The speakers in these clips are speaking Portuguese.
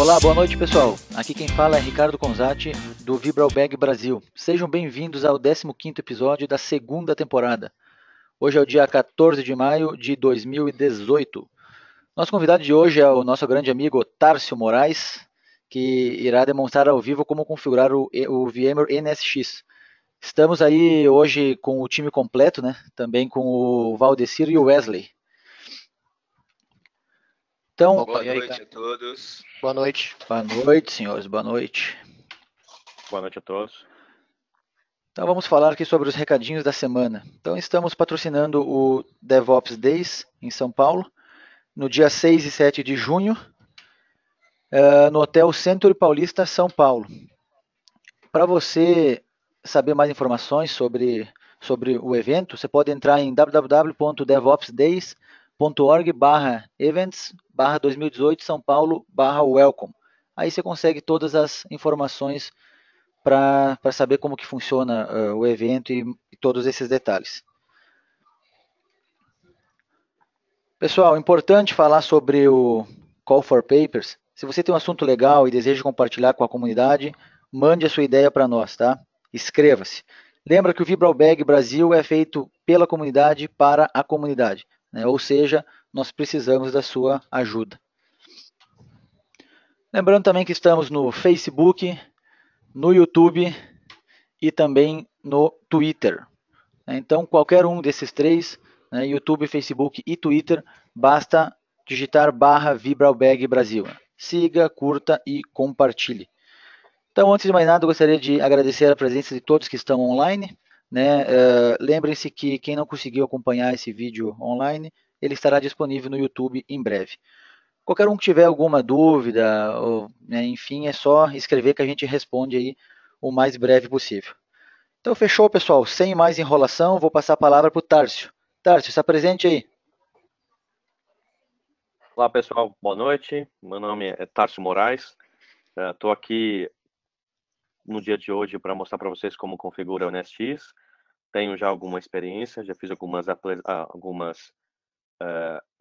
Olá, boa noite pessoal. Aqui quem fala é Ricardo Conzatti do Vibralbag Brasil. Sejam bem-vindos ao 15º episódio da segunda temporada. Hoje é o dia 14 de maio de 2018. Nosso convidado de hoje é o nosso grande amigo Tárcio Moraes, que irá demonstrar ao vivo como configurar o VMware NSX. Estamos aí hoje com o time completo, né? Também com o Valdecir e o Wesley. Então, boa noite a todos. Boa noite. Boa noite, senhores. Boa noite. Boa noite a todos. Então vamos falar aqui sobre os recadinhos da semana. Então estamos patrocinando o DevOps Days em São Paulo, no dia 6 e 7 de junho, no Hotel Century Paulista, São Paulo. Para você saber mais informações sobre o evento, você pode entrar em www.devopsdays.org/events/2018 São Paulo/welcome. Aí você consegue todas as informações para saber como que funciona o evento e todos esses detalhes. Pessoal, importante falar sobre o Call for Papers. Se você tem um assunto legal e deseja compartilhar com a comunidade, mande a sua ideia para nós, tá? Inscreva-se. Lembra que o Vibralbag Brasil é feito pela comunidade para a comunidade, né? Ou seja, nós precisamos da sua ajuda. Lembrando também que estamos no Facebook, no YouTube e também no Twitter. Então, qualquer um desses três, né, YouTube, Facebook e Twitter, basta digitar /Vibralbag Brasil. Siga, curta e compartilhe. Então, antes de mais nada, eu gostaria de agradecer a presença de todos que estão online. Né? Lembrem-se que quem não conseguiu acompanhar esse vídeo online, ele estará disponível no YouTube em breve. Qualquer um que tiver alguma dúvida, ou, né, enfim, é só escrever que a gente responde aí o mais breve possível. Então, fechou, pessoal. Sem mais enrolação, vou passar a palavra para o Tárcio. Tárcio, se apresente aí. Olá, pessoal. Boa noite. Meu nome é Tárcio Moraes. Estou aqui no dia de hoje para mostrar para vocês como configura o NSX. Tenho já alguma experiência, já fiz algumas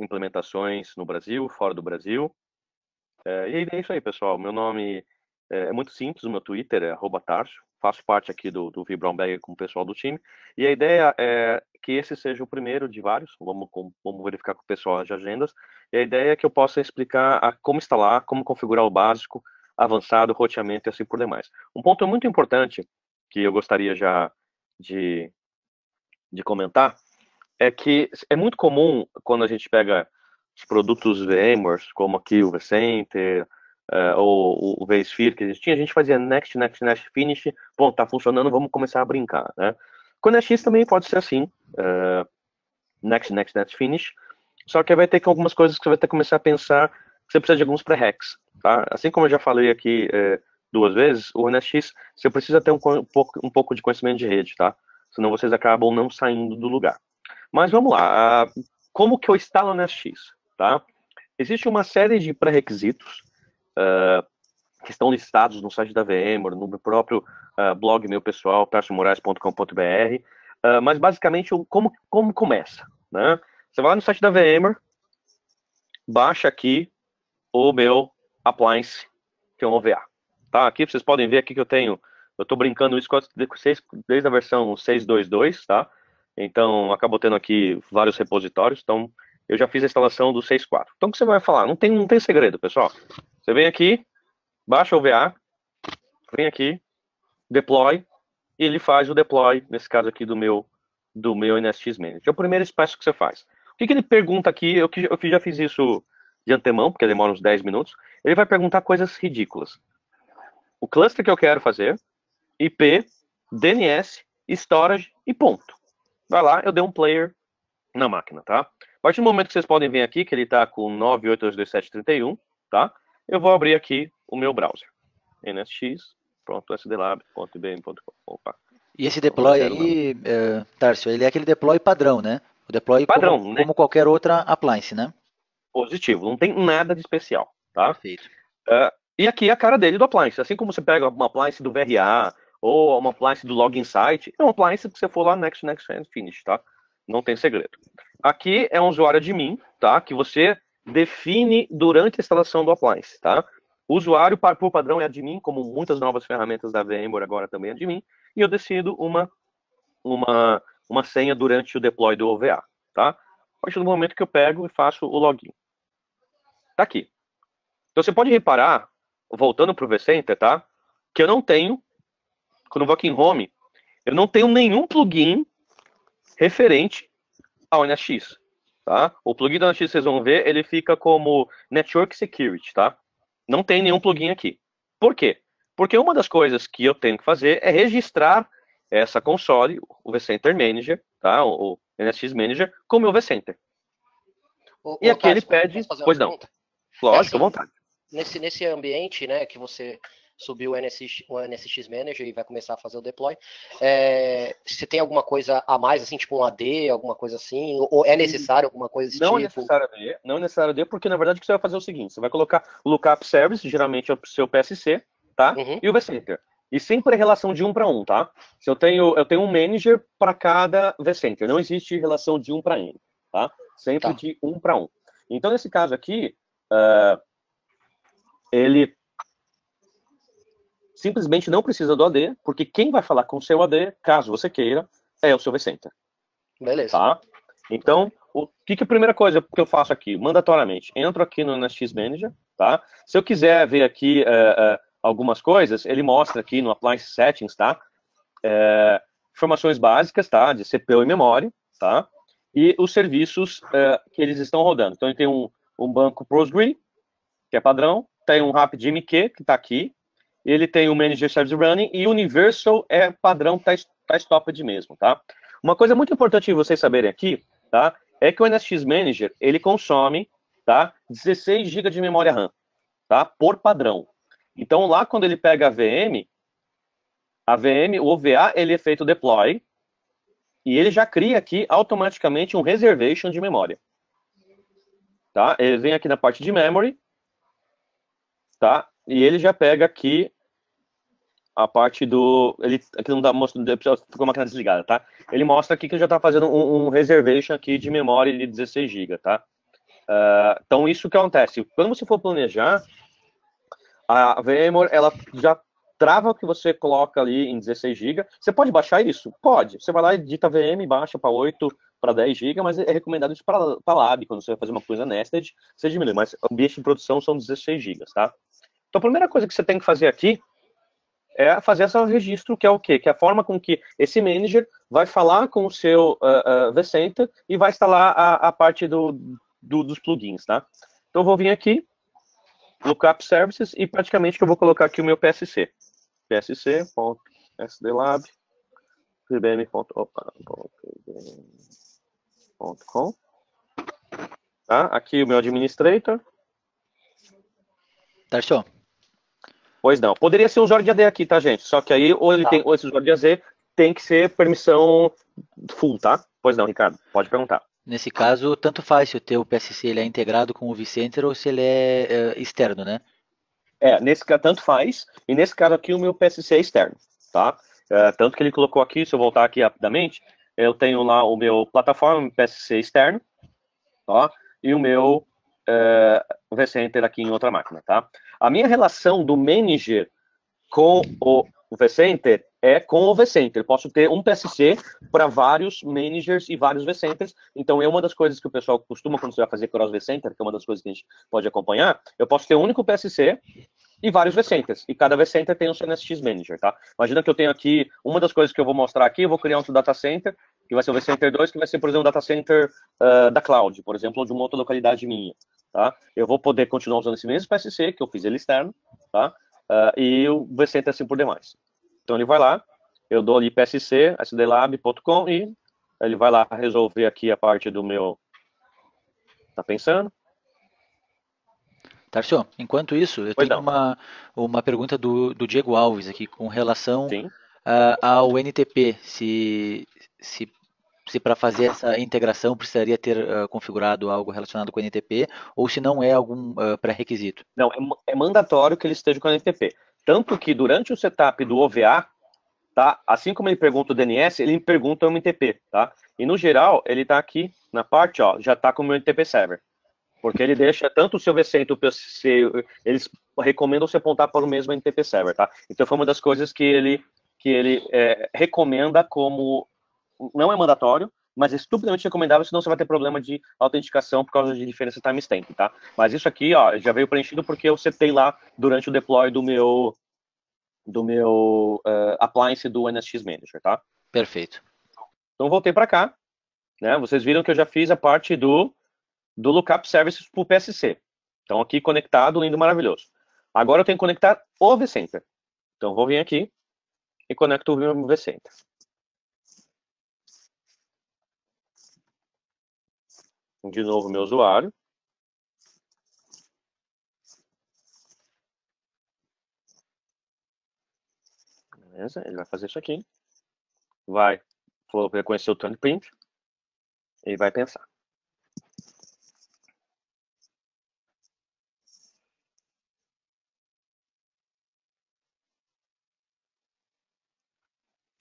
implementações no Brasil, fora do Brasil. E é isso aí, pessoal. Meu nome é muito simples, o meu Twitter é @Tarcio. Faço parte aqui do Vibralbag com o pessoal do time. E a ideia é que esse seja o primeiro de vários. Vamos verificar com o pessoal de agendas. E a ideia é que eu possa explicar como instalar, como configurar o básico, avançado, roteamento e assim por demais. Um ponto muito importante que eu gostaria já de comentar é que é muito comum quando a gente pega os produtos VMware, como aqui o vCenter, ou o vSphere que existia, a gente fazia next, finish, bom, tá funcionando, vamos começar a brincar, né? Com o NSX também pode ser assim, next, finish, só que vai ter algumas coisas que você vai ter que começar a pensar que você precisa de alguns pré-hacks, tá? Assim como eu já falei aqui duas vezes, o NSX, você precisa ter um pouco de conhecimento de rede, tá? Senão vocês acabam não saindo do lugar. Mas vamos lá, como que eu instalo o NSX, tá? Existe uma série de pré-requisitos que estão listados no site da VMware, no meu próprio blog meu pessoal, tarciomorais.com.br, mas basicamente como começa, né? Você vai lá no site da VMware, baixa aqui o meu appliance, que é um OVA, tá? Aqui vocês podem ver aqui que eu estou brincando isso desde a versão 6.2.2, tá? Então, acabou tendo aqui vários repositórios, então eu já fiz a instalação do 6.4. Então, o que você vai falar? Não tem segredo, pessoal. Você vem aqui, baixa o OVA, vem aqui, deploy, e ele faz o deploy, nesse caso aqui do meu NSX Manager. É o primeiro passo que você faz. O que ele pergunta aqui, eu já fiz isso de antemão, porque demora uns 10 minutos, ele vai perguntar coisas ridículas. O cluster que eu quero fazer, IP, DNS, storage e ponto. Vai lá, eu dei um player na máquina, tá? A partir do momento que vocês podem ver aqui, que ele está com 9.8.2.2.7.31, tá? Eu vou abrir aqui o meu browser. nsx.sdlab.ibm.com. Opa. E esse deploy aí, Tárcio, ele é aquele deploy padrão, né? O deploy padrão, como qualquer outra appliance, né? Positivo, não tem nada de especial, tá? Perfeito. E aqui é a cara dele do appliance. Assim como você pega uma appliance do VRA ou uma appliance do Login Site, é uma appliance que você for lá next, finish, tá? Não tem segredo. Aqui é um usuário admin, tá? Que você define durante a instalação do appliance, tá? O usuário, por padrão, é admin, como muitas novas ferramentas da VMware agora também é admin, e eu decido uma senha durante o deploy do OVA, tá? A partir do momento que eu pego e faço o login. Tá aqui. Então você pode reparar, voltando para o vCenter, tá? Que eu não tenho, quando eu vou aqui em Home, eu não tenho nenhum plugin referente ao NSX, tá? O plugin do NSX, vocês vão ver, ele fica como Network Security, tá? Não tem nenhum plugin aqui. Por quê? Porque uma das coisas que eu tenho que fazer é registrar essa console, o vCenter Manager, tá? O NSX Manager, com o meu vCenter. E aqui ele pede... Pois não. Lógico, à vontade. Nesse ambiente, né, que você subiu o NSX Manager e vai começar a fazer o deploy, você tem alguma coisa a mais, assim, tipo um AD, alguma coisa assim? Ou é necessário alguma coisa desse não tipo? Não é necessário AD, porque na verdade o que você vai fazer é o seguinte, você vai colocar o Lookup Service, geralmente é o seu PSC, tá? Uhum. E o vCenter. E sempre relação de 1 para 1, tá? Se eu tenho um manager para cada vCenter, não existe relação de 1 para N, tá? Sempre de 1 para 1. Então, nesse caso aqui, ele simplesmente não precisa do AD, porque quem vai falar com o seu AD, caso você queira, é o seu vCenter. Beleza. Tá? Então, o que é a primeira coisa que eu faço aqui? Mandatoriamente, entro aqui no NSX Manager, tá? Se eu quiser ver aqui algumas coisas, ele mostra aqui no Appliance Settings, tá? Informações básicas, tá? De CPU e memória, tá? E os serviços que eles estão rodando. Então, ele tem um banco Postgre, que é padrão, tem um RapidMQ, que está aqui, ele tem o Manager Service Running, e Universal é padrão, tá stopped mesmo, tá? Uma coisa muito importante de vocês saberem aqui, tá? É que o NSX Manager, ele consome, tá? 16 GB de memória RAM, tá? Por padrão. Então, lá quando ele pega a VM, o OVA, ele é feito deploy, e ele já cria aqui automaticamente um reservation de memória. Tá? Ele vem aqui na parte de memory, tá? E ele já pega aqui a parte do... aqui não dá mostrando, ficou a máquina desligada, tá? Ele mostra aqui que ele já está fazendo um reservation aqui de memória de 16 GB, tá? Então, isso que acontece. Quando você for planejar, a VMware, ela já trava o que você coloca ali em 16 GB. Você pode baixar isso? Pode. Você vai lá, edita VM, baixa para 8, para 10 GB, mas é recomendado isso para lab, quando você vai fazer uma coisa nested, você diminui. Mas o ambiente de produção são 16 GB, tá? Então, a primeira coisa que você tem que fazer aqui é fazer esse registro, que é o quê? Que é a forma com que esse manager vai falar com o seu vCenter e vai instalar a parte dos plugins, tá? Então, eu vou vir aqui, Lookup Services, e praticamente que eu vou colocar aqui o meu PSC. psc.sdlab, pbm.com. Tá? Aqui o meu administrator. Tarso. Pois não. Poderia ser um usuário de AD aqui, tá, gente? Só que aí, ou esse usuário de AD tem que ser permissão full, tá? Pois não, Ricardo. Pode perguntar. Nesse caso, tanto faz se o teu PSC ele é integrado com o vCenter ou se ele é externo, né? Nesse caso, tanto faz. E nesse caso aqui, o meu PSC é externo, tá? Tanto que ele colocou aqui, se eu voltar aqui rapidamente, eu tenho lá o meu plataforma PSC externo, tá? E o meu vCenter aqui em outra máquina, tá? A minha relação do manager com o vCenter é com o vCenter. Eu posso ter um PSC para vários managers e vários vCenters. Então, é uma das coisas que o pessoal costuma, quando você vai fazer cross vCenter, que é uma das coisas que a gente pode acompanhar, eu posso ter um único PSC e vários vCenters. E cada vCenter tem o seu NSX Manager, tá? Imagina que eu tenho aqui, uma das coisas que eu vou mostrar aqui, eu vou criar um data center, que vai ser o vCenter 2, que vai ser, por exemplo, um data center da cloud, por exemplo, ou de uma outra localidade minha, tá? Eu vou poder continuar usando esse mesmo PSC, que eu fiz ele externo, tá? E o vCenter assim por demais. Então ele vai lá, eu dou ali psc, sdlab.com, e ele vai lá resolver aqui a parte do meu... Tá pensando? Tarso, enquanto isso, eu tenho uma pergunta do Diego Alves aqui com relação ao NTP. Se para fazer essa integração precisaria ter configurado algo relacionado com o NTP, ou se não é algum pré-requisito. Não, é mandatório que ele esteja com o NTP. Tanto que durante o setup do OVA, tá? Assim como ele pergunta o DNS, ele me pergunta o NTP, tá? E no geral, ele está aqui na parte, ó, já está com o meu NTP Server. Porque ele deixa tanto o seu vCenter, o PSC, eles recomendam você apontar para o mesmo NTP Server, tá? Então foi uma das coisas que ele recomenda como, não é mandatório, mas é estupidamente recomendável, senão você vai ter problema de autenticação por causa de diferença timestamp, tá? Mas isso aqui, ó, já veio preenchido porque eu setei lá durante o deploy do meu appliance do NSX Manager, tá? Perfeito. Então voltei para cá, né? Vocês viram que eu já fiz a parte do Lookup Services para o PSC. Então aqui conectado, lindo, maravilhoso. Agora eu tenho que conectar o vCenter. Então vou vir aqui e conecto o vCenter. De novo meu usuário. Beleza, ele vai fazer isso aqui. Vai reconhecer o Turn-Print e vai pensar.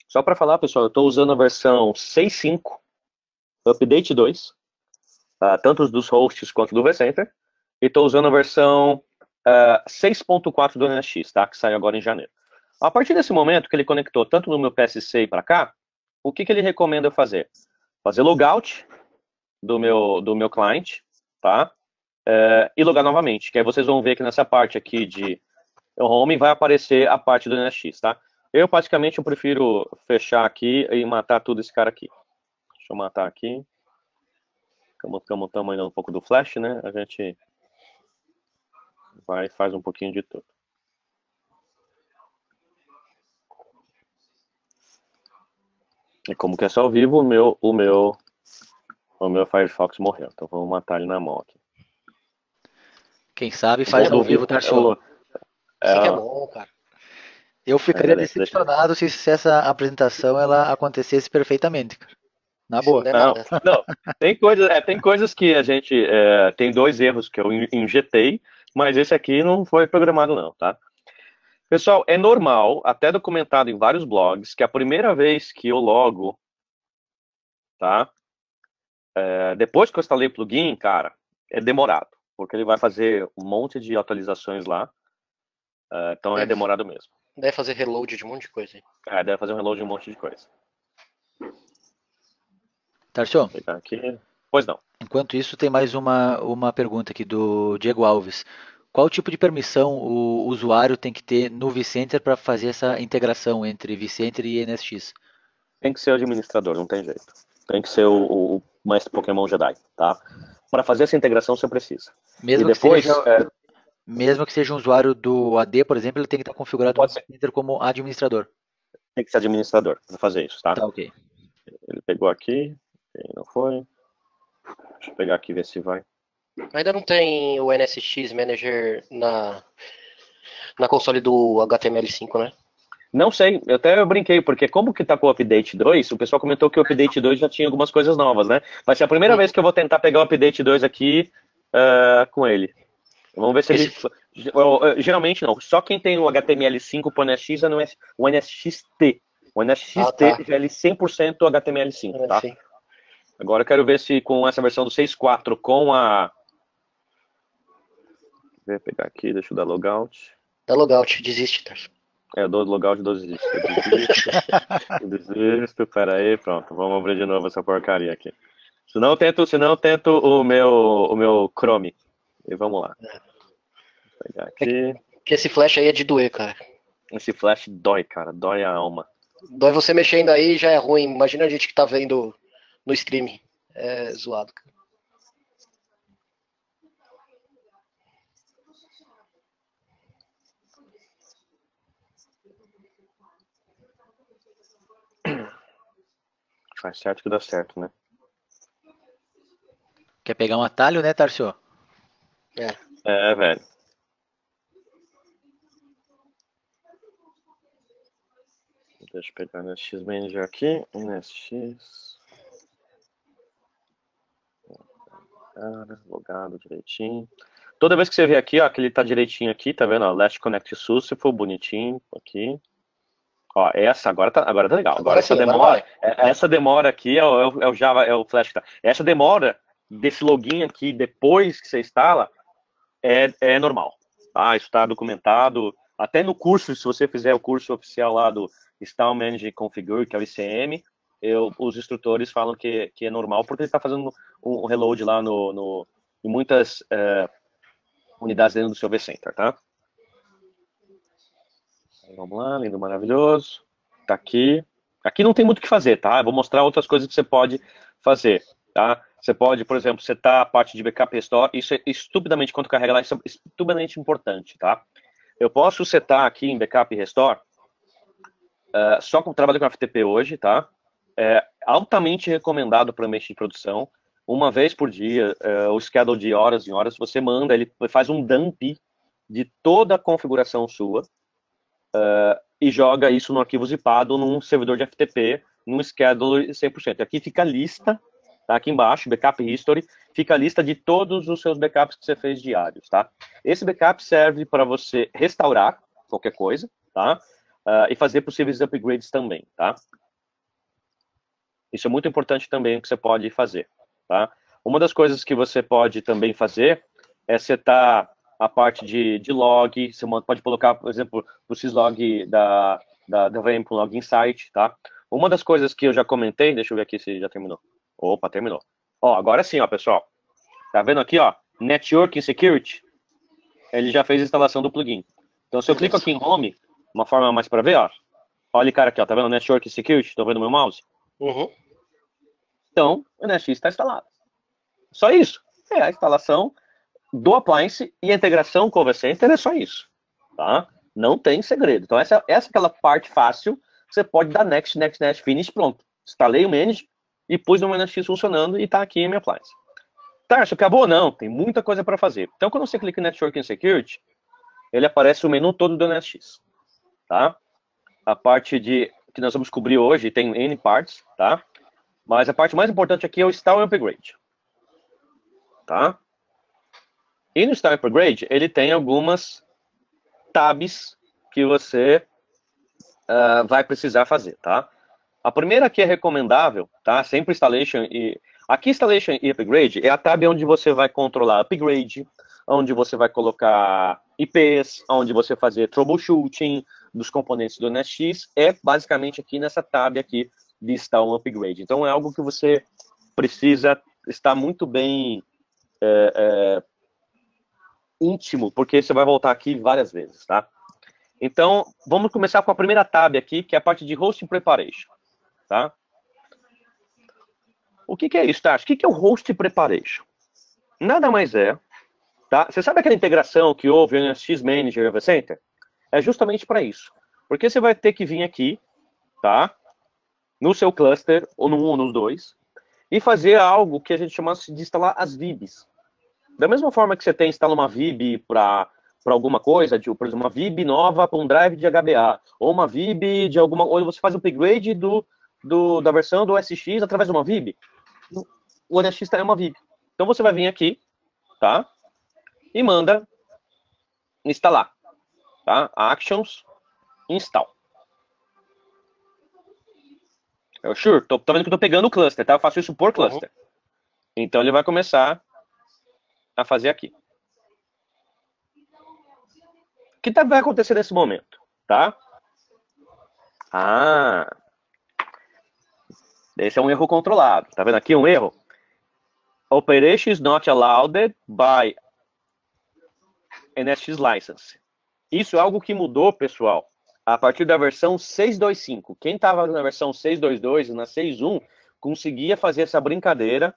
Só para falar, pessoal, eu estou usando a versão 6.5, Update 2, tanto dos hosts quanto do vCenter, e estou usando a versão 6.4 do NSX, tá? Que sai agora em janeiro. A partir desse momento que ele conectou tanto no meu PSC e para cá, o que ele recomenda eu fazer? Fazer logout do meu cliente, tá? E logar novamente, que aí vocês vão ver que nessa parte aqui de home vai aparecer a parte do NSX, tá? Eu, praticamente, eu prefiro fechar aqui e matar tudo esse cara aqui. Deixa eu matar aqui. Como estamos ainda um pouco do flash, né? A gente vai e faz um pouquinho de tudo. E como que é só ao vivo, o meu Firefox morreu. Então vamos matar ele na mão aqui. Quem sabe faz ao vivo, Tarso. Isso que é bom, cara. Eu ficaria decepcionado se essa apresentação ela acontecesse perfeitamente, cara. Na boa. Não, tem coisas que a gente tem 2 erros que eu injetei, mas esse aqui não foi programado não, tá? Pessoal, é normal, até documentado em vários blogs, que a primeira vez que eu logo, tá? Depois que eu instalei o plugin, cara, é demorado, porque ele vai fazer um monte de atualizações lá, então é demorado mesmo. Deve fazer reload de um monte de coisa aí. Deve fazer um reload de um monte de coisa. Tarso, aqui. Pois não. Enquanto isso, tem mais uma pergunta aqui do Diego Alves. Qual tipo de permissão o usuário tem que ter no vCenter para fazer essa integração entre vCenter e NSX? Tem que ser o administrador, não tem jeito. Tem que ser o mestre Pokémon Jedi, tá? Para fazer essa integração você precisa. Mesmo e depois, mesmo que seja um usuário do AD, por exemplo, ele tem que estar configurado no vCenter como administrador. Tem que ser administrador para fazer isso, tá? Tá, ok. Ele pegou aqui, não foi. Deixa eu pegar aqui e ver se vai. Ainda não tem o NSX Manager na console do HTML5, né? Não sei, eu brinquei, porque como que tá com o Update 2, o pessoal comentou que o Update 2 já tinha algumas coisas novas, né? Vai ser a primeira vez que eu vou tentar pegar o Update 2 aqui com ele. Vamos ver se ele... Geralmente não, só quem tem o HTML5 pro NSX é o NSXT. O NSXT já é 100% HTML5, tá? Sim. Agora eu quero ver se com essa versão do 6.4 com a... Vou pegar aqui, deixa eu dar logout. Dá logout, desiste, tá? Eu dou logout, desisto. Desisto, pera aí, pronto. Vamos abrir de novo essa porcaria aqui. Senão eu tento o meu Chrome. E vamos lá. Vou pegar aqui. Que esse flash aí é de doer, cara. Esse flash dói, cara. Dói a alma. Dói você mexendo aí já é ruim. Imagina a gente que tá vendo no stream. É zoado, cara. Faz certo que dá certo, né? Quer pegar um atalho, né, Tarso? Velho. Deixa eu pegar o NSX Manager aqui. NSX. Logado direitinho. Toda vez que você vê aqui, ó, que ele tá direitinho aqui, tá vendo? Ó, Last Connect Successful, bonitinho aqui. Ó, essa agora tá legal. Agora essa demora, essa demora aqui é o Java, é o Flash que tá. Essa demora desse login aqui depois que você instala é normal. tá? Isso está documentado. Até no curso, se você fizer o curso oficial lá do Install Manage Configure, que é o ICM, os instrutores falam que é normal, porque ele está fazendo um reload lá em muitas unidades dentro do seu vCenter, tá? Vamos lá, lindo, maravilhoso. Tá aqui. Aqui não tem muito o que fazer, tá? Eu vou mostrar outras coisas que você pode fazer, tá? Você pode, por exemplo, setar a parte de backup restore. Isso é estupidamente, quando carrega lá, isso é estupidamente importante, tá? Eu posso setar aqui em backup restore só com o trabalho com FTP hoje, tá? É altamente recomendado para ambiente de produção. Uma vez por dia, o schedule de horas e horas, você manda, ele faz um dump de toda a configuração sua, e joga isso no arquivo zipado num servidor de FTP, num schedule 100%. Aqui fica a lista, tá? Aqui embaixo, backup history, fica a lista de todos os seus backups que você fez diários, tá? Esse backup serve para você restaurar qualquer coisa, tá? E fazer possíveis upgrades também, tá? Isso é muito importante também que você pode fazer, tá? Uma das coisas que você pode também fazer é setar a parte de log. Você pode colocar, por exemplo, o syslog da VM para o log insight, tá? Uma das coisas que eu já comentei, deixa eu ver aqui se já terminou. Opa, terminou. Ó, agora sim, ó, pessoal. Tá vendo aqui, ó? Network Security. Ele já fez a instalação do plugin. Então, se eu clico aqui em Home, uma forma mais para ver, ó. Olha, cara, aqui, ó. Tá vendo Network Security? Estão vendo meu mouse? Uhum. Então, o NSX está instalado. Só isso. É a instalação do appliance e a integração com o vCenter é só isso, tá? Não tem segredo. Então, essa é aquela parte fácil. Você pode dar next, next, next, finish, pronto. Instalei o manage e pus o NSX funcionando e está aqui em minha appliance. Tarso, acabou? Não, tem muita coisa para fazer. Então, quando você clica em Network and Security, ele aparece o menu todo do NSX, tá? A parte que nós vamos cobrir hoje tem N parts, tá? Mas a parte mais importante aqui é o Install and Upgrade, tá? E no Install and Upgrade, ele tem algumas tabs que você vai precisar fazer, tá? A primeira que é recomendável, tá? Sempre Installation e... Aqui, Installation e Upgrade é a tab onde você vai controlar Upgrade, onde você vai colocar IPs, onde você fazer troubleshooting dos componentes do NSX. É basicamente aqui nessa tab aqui de Install and Upgrade. Então, é algo que você precisa estar muito bem íntimo, porque você vai voltar aqui várias vezes, tá? Então, vamos começar com a primeira tab aqui, que é a parte de Hosting Preparation, tá? O que é isso, tá? O que é o Host Preparation? Nada mais é, tá? Você sabe aquela integração que houve no NSX Manager e vCenter? É justamente para isso. Porque você vai ter que vir aqui, tá? No seu cluster, ou no um ou nos dois, e fazer algo que a gente chama de instalar as VIBs. Da mesma forma que você instala uma VIB para alguma coisa, tipo, por exemplo, uma VIB nova para um drive de HBA, ou uma VIB de alguma... Ou você faz um upgrade da versão do SX através de uma VIB. O NSX é uma VIB. Então você vai vir aqui, tá? E manda instalar, tá? Actions, install. Eu tô vendo que eu tô pegando o cluster, tá? Eu faço isso por cluster. Então ele vai começar a fazer aqui. O que vai acontecer nesse momento, tá? Esse é um erro controlado. Tá vendo aqui um erro? Operation is not allowed by NSX license. Isso é algo que mudou, pessoal, a partir da versão 6.2.5. Quem estava na versão 6.2.2 e na 6.1 conseguia fazer essa brincadeira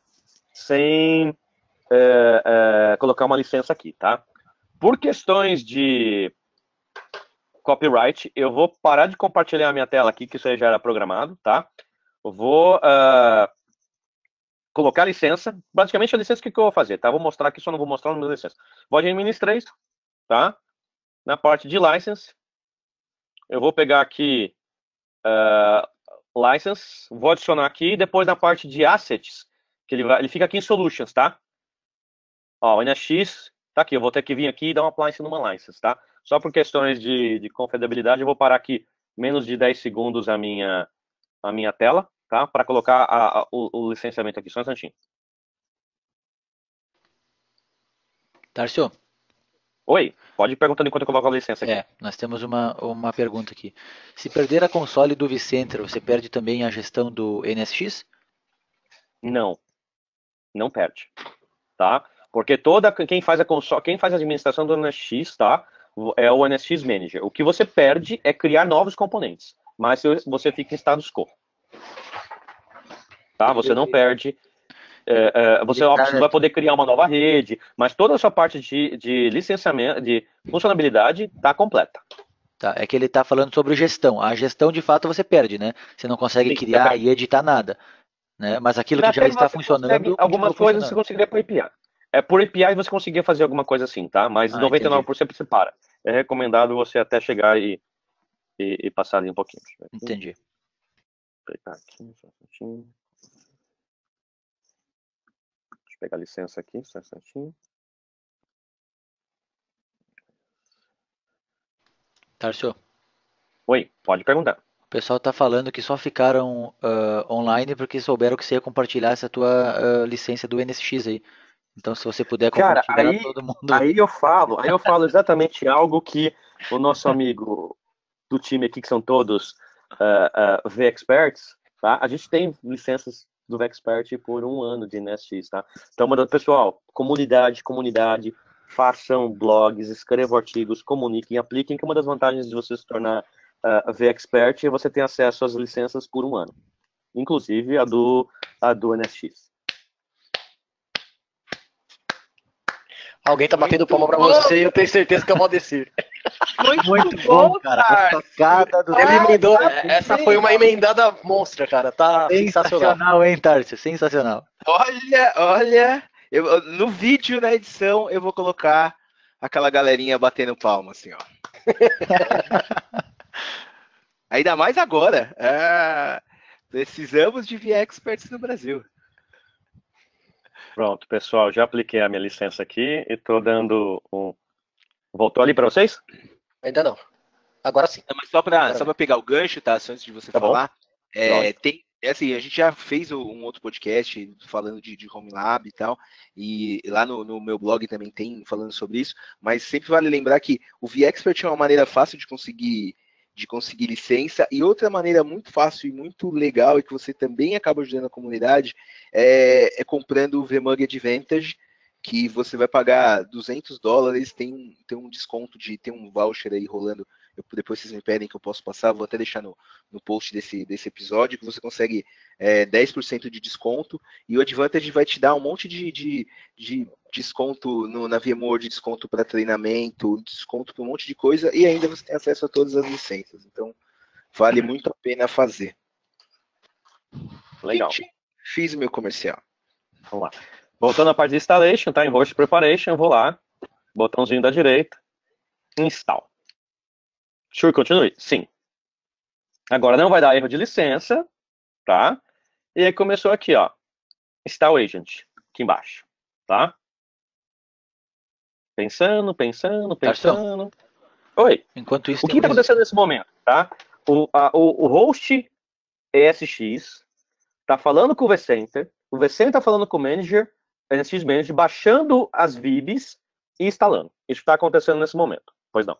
sem colocar uma licença aqui, tá? Por questões de copyright, eu vou parar de compartilhar a minha tela aqui, que isso aí já era programado, tá? Eu vou colocar a licença. Basicamente, a licença, o que eu vou fazer, tá? Vou mostrar aqui, só não vou mostrar o número da licença. Vou administrar, tá? Na parte de license, eu vou pegar aqui license, vou adicionar aqui, depois na parte de assets, que ele fica aqui em solutions, tá? Ó, o NSX, tá aqui, eu vou ter que vir aqui e dar uma appliance numa license, tá? Só por questões de confiabilidade, eu vou parar aqui menos de 10 segundos a minha tela, tá? Para colocar o licenciamento aqui, só um instantinho. Tarcio, Oi, pode ir perguntando enquanto eu coloco a licença aqui. Nós temos uma pergunta aqui. Se perder a console do vCenter, você perde também a gestão do NSX? Não, não perde, tá? Porque quem faz a administração do NSX, tá? É o NSX Manager. O que você perde é criar novos componentes, mas você fica em status quo. Tá? Você não perde. Você óbvio, vai poder criar uma nova rede, mas toda a sua parte de licenciamento, de funcionalidade, está completa. Tá, é que ele está falando sobre gestão. A gestão, de fato, você perde, né? Você não consegue Sim, criar e editar nada. Né? Mas aquilo que já Até está você consegue, funcionando, continua algumas coisas você funcionando. conseguiria por API. Por API você conseguia fazer alguma coisa assim, tá? Mas 99% você para. É recomendado você até chegar e passar ali um pouquinho. Entendi. Vou pegar aqui, só um instantinho. Deixa eu pegar a licença aqui, só um instantinho. Tarcio, Oi, pode perguntar. o pessoal está falando que só ficaram online porque souberam que você ia compartilhar essa tua licença do NSX aí. Então, se você puder Cara, compartilhar, todo mundo. aí eu falo exatamente algo que o nosso amigo do time aqui, que são todos V-Experts, tá? A gente tem licenças do V-Expert por 1 ano de NSX, tá? Então, mandando, pessoal, comunidade, façam blogs, escrevam artigos, comuniquem, apliquem, que uma das vantagens de você se tornar V-Expert é você ter acesso às licenças por 1 ano. Inclusive a do NSX. Alguém tá batendo palma pra você e eu tenho certeza que é o Valdecir. Muito bom, cara. Ele emendou. Essa foi uma emendada monstra, cara. Tá sensacional. Sensacional, hein, Tarcio? Sensacional. Olha, no vídeo, na edição, eu vou colocar aquela galerinha batendo palma, assim, ó. Ainda mais agora. Precisamos de V-Experts no Brasil. Pronto, pessoal, já apliquei a minha licença aqui e tô dando um... Voltou ali para vocês? Ainda não. Agora sim. Não, mas só para pegar o gancho, tá? Antes de você falar, assim, a gente já fez um outro podcast falando de Home Lab e tal, e lá no meu blog também tem falando sobre isso, mas sempre vale lembrar que o V-Expert é uma maneira fácil de conseguir licença, e outra maneira muito fácil e muito legal, e que você também acaba ajudando a comunidade, é comprando o VMUG Advantage, que você vai pagar $200, tem um desconto, tem um voucher aí rolando, depois vocês me pedem que eu posso passar, vou até deixar no post desse episódio, que você consegue 10% de desconto, e o Advantage vai te dar um monte de desconto na VMware, desconto para treinamento, desconto para um monte de coisa, e ainda você tem acesso a todas as licenças. Então, vale muito a pena fazer. Legal. Fiz o meu comercial. Vamos lá. Voltando à parte de installation, tá? Em host preparation, eu vou lá, botãozinho da direita, install. Sure, continue? Sim. Agora não vai dar erro de licença, tá? E aí começou aqui, ó, install agent, aqui embaixo, tá? Pensando. Tarção. Oi. Enquanto isso, o que está acontecendo nesse momento, tá? O host ESX está falando com o vCenter está falando com o Manager, NSX Manager, baixando as VIBs e instalando. Isso está acontecendo nesse momento. Pois não.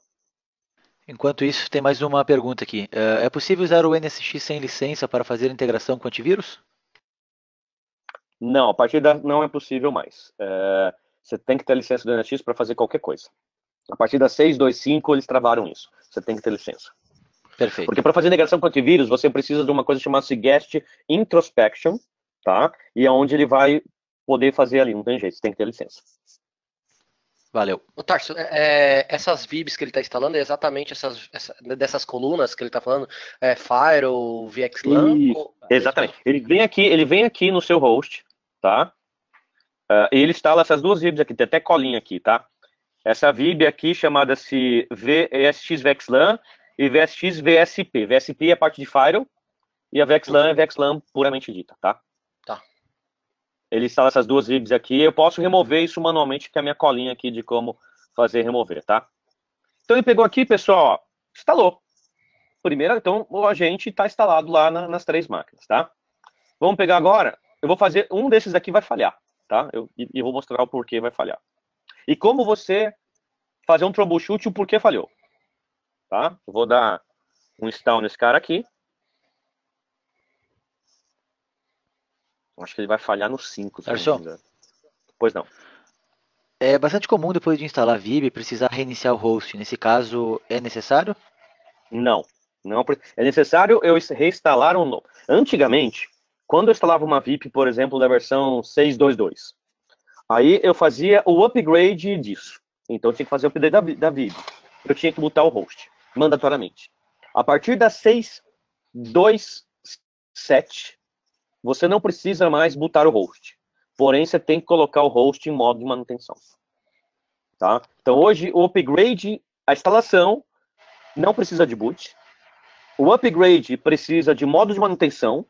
Enquanto isso, tem mais uma pergunta aqui. É possível usar o NSX sem licença para fazer integração com antivírus? Não, a partir não é possível mais. Você tem que ter licença do NSX para fazer qualquer coisa. A partir da 6.2.5 eles travaram isso. Você tem que ter licença. Perfeito. Porque para fazer integração com antivírus, você precisa de uma coisa chamada Guest Introspection, tá? E é onde ele vai poder fazer ali, não tem jeito, você tem que ter licença. Valeu. O Tarso, essas VIBs que ele está instalando é exatamente dessas colunas que ele está falando, Firewall, VXLAN? Exatamente. Ele vem aqui no seu host, tá? E ele instala essas duas VIBs aqui, tem até colinha aqui, tá? Essa VIB aqui chamada-se VSX VXLAN e VSX VSP. VSP é a parte de Firewall e a VXLAN é VXLAN puramente dita, tá? Ele instala essas duas VIBs aqui. Eu posso remover isso manualmente, que é a minha colinha aqui de como fazer remover, tá? Então ele pegou aqui, pessoal, ó, instalou. Primeiro, então o agente está instalado lá nas 3 máquinas, tá? Vamos pegar agora. Eu vou fazer, um desses aqui vai falhar, tá? Eu vou mostrar o porquê vai falhar. E como você fazer um troubleshoot o porquê falhou. Tá? Eu vou dar um install nesse cara aqui. Acho que ele vai falhar no 5. Tarso, Pois não. é bastante comum depois de instalar VIP precisar reiniciar o host. Nesse caso, é necessário? Não. É necessário eu reinstalar um novo. Antigamente, quando eu instalava uma VIP, por exemplo, da versão 6.2.2, aí eu fazia o upgrade disso. Então eu tinha que fazer o upgrade da VIP. Eu tinha que botar o host, mandatoriamente. A partir da 6.2.7, você não precisa mais botar o host. Porém, você tem que colocar o host em modo de manutenção. Tá? Então hoje o upgrade, a instalação não precisa de boot. O upgrade precisa de modo de manutenção,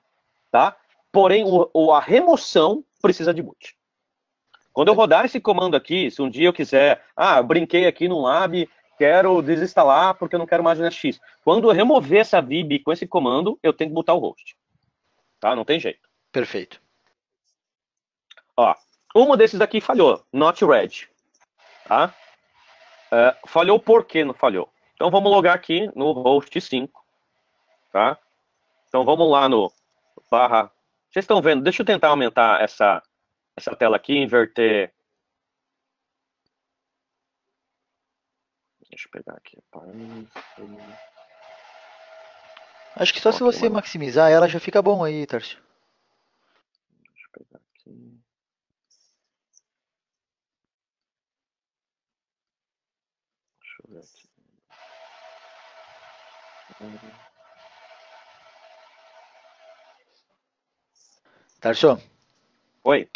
tá? Porém, a remoção precisa de boot. Quando eu rodar esse comando aqui, se um dia eu quiser, brinquei aqui no lab, quero desinstalar porque eu não quero mais o NSX. Quando eu remover essa VIB com esse comando, eu tenho que botar o host. Tá? Não tem jeito. Perfeito. Ó, uma desses aqui falhou, not ready. Tá? Falhou por que não falhou? Então vamos logar aqui no host 5. Tá? Então vamos lá no barra. Vocês estão vendo? Deixa eu tentar aumentar essa tela aqui, inverter. Deixa eu pegar aqui. Acho que só se você maximizar ela já fica bom aí, Tarso. Deixa eu pegar aqui. Deixa eu ver aqui. Tarso, Oi.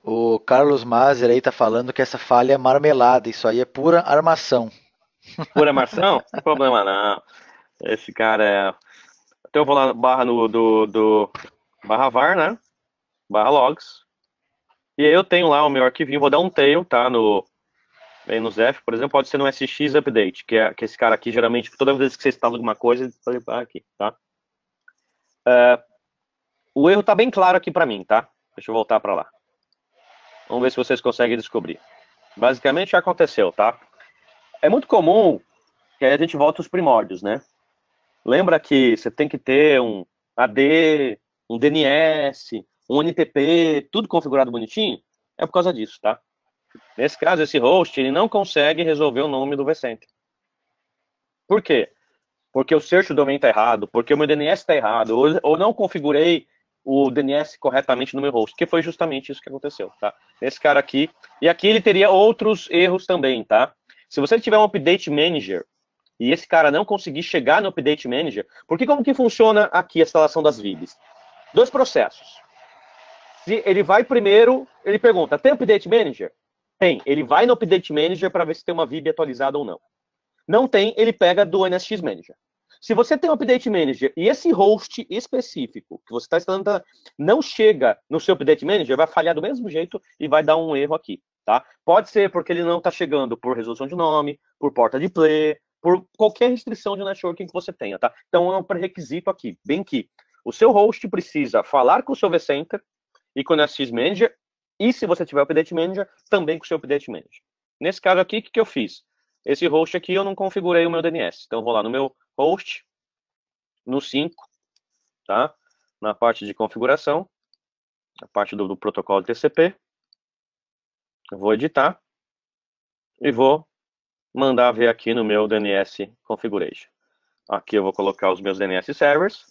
o Carlos Mazer aí tá falando que essa falha é marmelada. Isso aí é pura armação. Pura armação? Não tem problema não. Esse cara é. Então eu vou lá na barra do barra var, né? Barra logs. E aí eu tenho lá o meu arquivinho, vou dar um tail, tá? Aí nos F, por exemplo, pode ser no SX Update, que é esse cara aqui, geralmente, toda vez que você instala alguma coisa, ele vai limpar aqui, tá? O erro tá bem claro aqui para mim, tá? Deixa eu voltar para lá. Vamos ver se vocês conseguem descobrir. Basicamente, o que aconteceu, tá? É muito comum que aí a gente volta aos primórdios, né? Lembra que você tem que ter um AD, um DNS, um NTP, tudo configurado bonitinho? É por causa disso, tá? Nesse caso, esse host, ele não consegue resolver o nome do vCenter. Por quê? Porque o search do domain está errado, porque o meu DNS está errado, ou não configurei o DNS corretamente no meu host, que foi justamente isso que aconteceu, tá? Esse cara aqui, e aqui ele teria outros erros também, tá? Se você tiver um update manager, e esse cara não conseguir chegar no update manager, porque como que funciona aqui a instalação das VIBs? Dois processos. Se ele vai primeiro, ele pergunta, tem update manager? Tem. Ele vai no update manager para ver se tem uma VIB atualizada ou não. Não tem, ele pega do NSX Manager. Se você tem um Update Manager e esse host específico que você está instalando não chega no seu Update Manager, vai falhar do mesmo jeito e vai dar um erro aqui, tá? Pode ser porque ele não está chegando por resolução de nome, por porta de play, por qualquer restrição de networking que você tenha, tá? Então é um pré-requisito aqui, bem que o seu host precisa falar com o seu vCenter e com o NSX Manager, e se você tiver o Update Manager, também com o seu Update Manager. Nesse caso aqui, o que eu fiz? Esse host aqui eu não configurei o meu DNS. Então eu vou lá no meu host, no 5, tá? Na parte de configuração, na parte do protocolo TCP. Eu vou editar e vou mandar ver aqui no meu DNS configuration. Aqui eu vou colocar os meus DNS servers.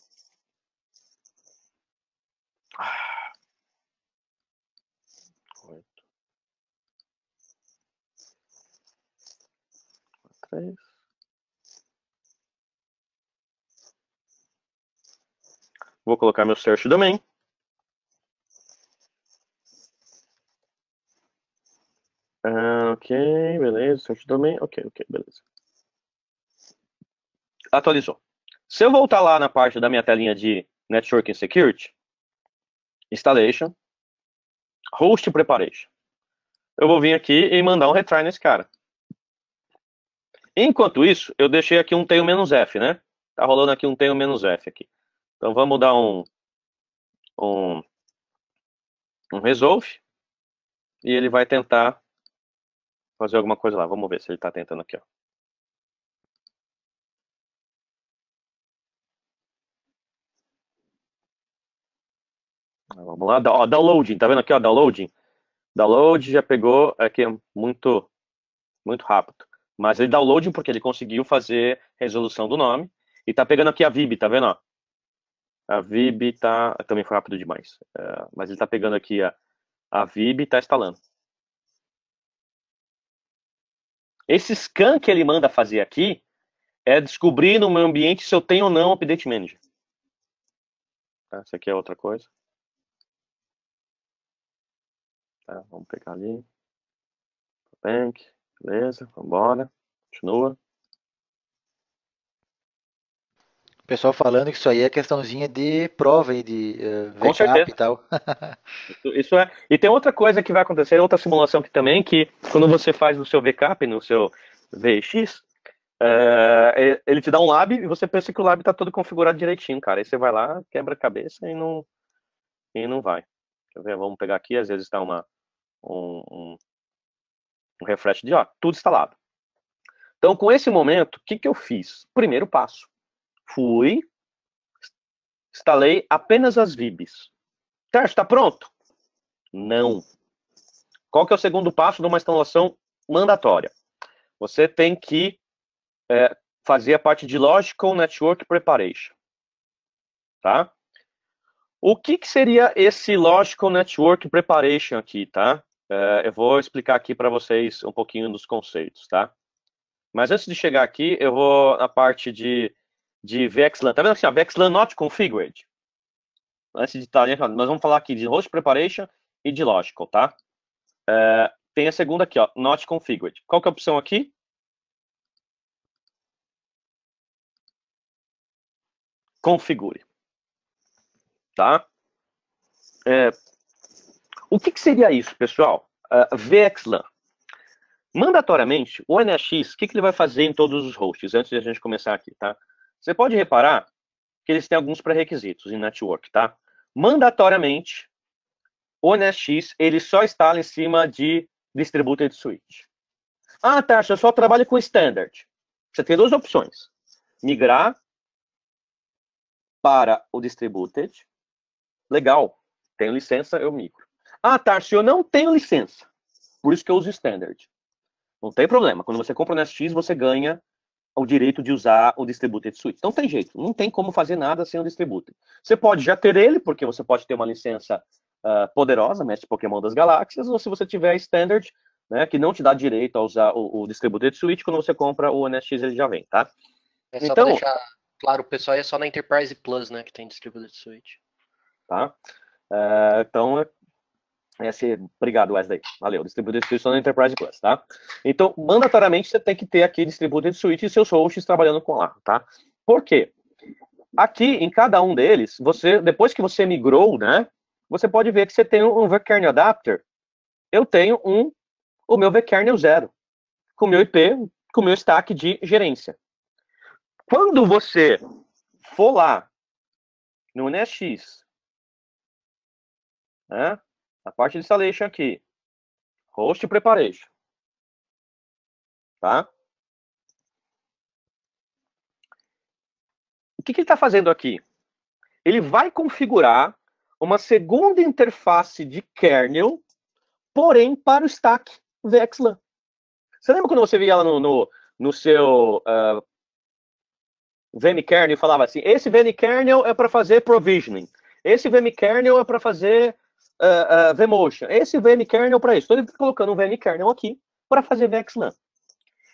Vou colocar meu search domain. Ok, beleza. Search domain. Ok, beleza. Atualizou. Se eu voltar lá na parte da minha telinha de Networking Security, Installation, Host Preparation, eu vou vir aqui e mandar um retry nesse cara. Enquanto isso, eu deixei aqui um tail-F, né? Tá rolando aqui um tail-F aqui. Então vamos dar um resolve e ele vai tentar fazer alguma coisa lá. Vamos ver se ele está tentando aqui, ó. Vamos lá, ó, downloading, tá vendo aqui, ó, downloading? Download já pegou, aqui é muito, muito rápido. Mas ele downloading porque ele conseguiu fazer resolução do nome. E tá pegando aqui a VIB, tá vendo, ó? A VIB tá, também foi rápido demais. Mas ele tá pegando aqui a VIB e tá instalando. Esse scan que ele manda fazer aqui é descobrir no meu ambiente se eu tenho ou não Update Manager. Tá, essa aqui é outra coisa. Tá, vamos pegar ali. Bank, beleza, vamos embora. Continua. O pessoal falando que isso aí é questãozinha de prova e de Com backup certeza. e tal. Isso é. E tem outra coisa que vai acontecer, outra simulação aqui também, que quando você faz o seu backup no seu VX, ele te dá um lab e você pensa que o lab está todo configurado direitinho, cara. Aí você vai lá, quebra a cabeça e não vai. Quer ver? Vamos pegar aqui, às vezes está um refresh de, ó, tudo instalado. Então, com esse momento, o que eu fiz? Primeiro passo. Fui, instalei apenas as VIBs. Tércio, está pronto? Não. Qual que é o segundo passo de uma instalação mandatória? Você tem que fazer a parte de Logical Network Preparation. Tá? O que seria esse Logical Network Preparation aqui, tá? Eu vou explicar aqui para vocês um pouquinho dos conceitos, tá? Mas antes de chegar aqui, eu vou na parte de VXLAN. Tá vendo assim, ó, VXLAN not configured? Antes de estar, nós vamos falar aqui de Host Preparation e de Logical, tá? Tem a segunda aqui, ó, not configured. Qual que é a opção aqui? Configure. Tá? O que seria isso, pessoal? VXLAN. Mandatoriamente, o NSX, o que ele vai fazer em todos os hosts, antes de a gente começar aqui, tá? Você pode reparar que eles têm alguns pré-requisitos em network, tá? Mandatoriamente, o NSX, ele só instala em cima de Distributed Switch. Ah, tá, eu só trabalho com Standard. Você tem duas opções. Migrar para o Distributed. Legal, tenho licença, eu migro. Ah, Tarso, eu não tenho licença. Por isso que eu uso Standard. Não tem problema. Quando você compra o NSX, você ganha o direito de usar o Distributed Switch. Não tem jeito. Não tem como fazer nada sem o Distributed. Você pode já ter ele, porque você pode ter uma licença poderosa, Mestre Pokémon das Galáxias, ou se você tiver Standard, né, que não te dá direito a usar o Distributed Switch, quando você compra o NSX ele já vem, tá? Só então, pra deixar claro, o pessoal é só na Enterprise Plus, né, que tem Distributed Switch. Tá? Então, obrigado, Wesley. Valeu. Distributed Switch na Enterprise Plus, tá? Então, mandatoriamente, você tem que ter aqui Distributed Switch e seus hosts trabalhando com lá, tá? Por quê? Aqui, em cada um deles, depois que você migrou, né, você pode ver que você tem um vKernel Adapter. Eu tenho o meu vKernel 0, com o meu IP, com o meu stack de gerência. Quando você for lá no NSX, né, a parte de installation aqui, host preparation, tá? O que ele está fazendo aqui? Ele vai configurar uma segunda interface de kernel, porém para o stack VXLAN. Você lembra quando você via ela no seu vmkernel e falava assim, esse vmkernel é para fazer provisioning, esse vmkernel é para fazer vmotion, esse vmkernel para isso. Então ele está colocando um vmkernel aqui para fazer VXLAN.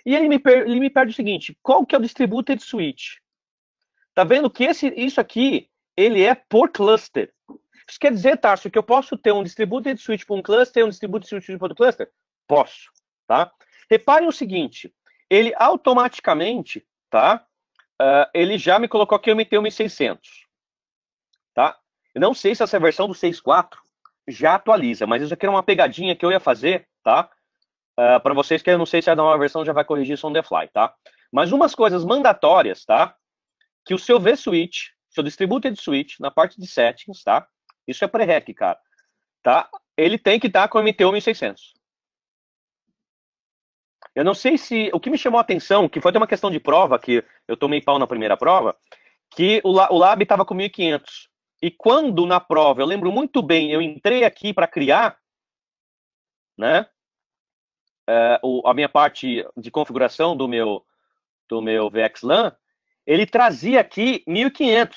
E ele me pede o seguinte, qual que é o Distributed Switch? Tá vendo que isso aqui, ele é por cluster. Isso quer dizer, Tarso, que eu posso ter um Distributed Switch para um cluster e um Distributed Switch para outro cluster? Posso, tá? Reparem o seguinte, ele automaticamente, tá? Ele já me colocou aqui o MT-1600, tá? Eu não sei se essa versão do 6.4 já atualiza, mas isso aqui era uma pegadinha que eu ia fazer, tá? Para vocês que eu não sei se a nova versão já vai corrigir isso on the fly, tá? Mas umas coisas mandatórias, tá? Que o seu vSwitch, seu Distributed Switch, na parte de settings, tá? Isso é pré-rec, cara. Tá? Ele tem que estar com o MT-1600. Eu não sei se... O que me chamou a atenção, que foi até uma questão de prova, que eu tomei pau na primeira prova, que o Lab estava com 1.500. E quando na prova, eu lembro muito bem, eu entrei aqui para criar, né, a minha parte de configuração do meu VXLAN, ele trazia aqui 1.500.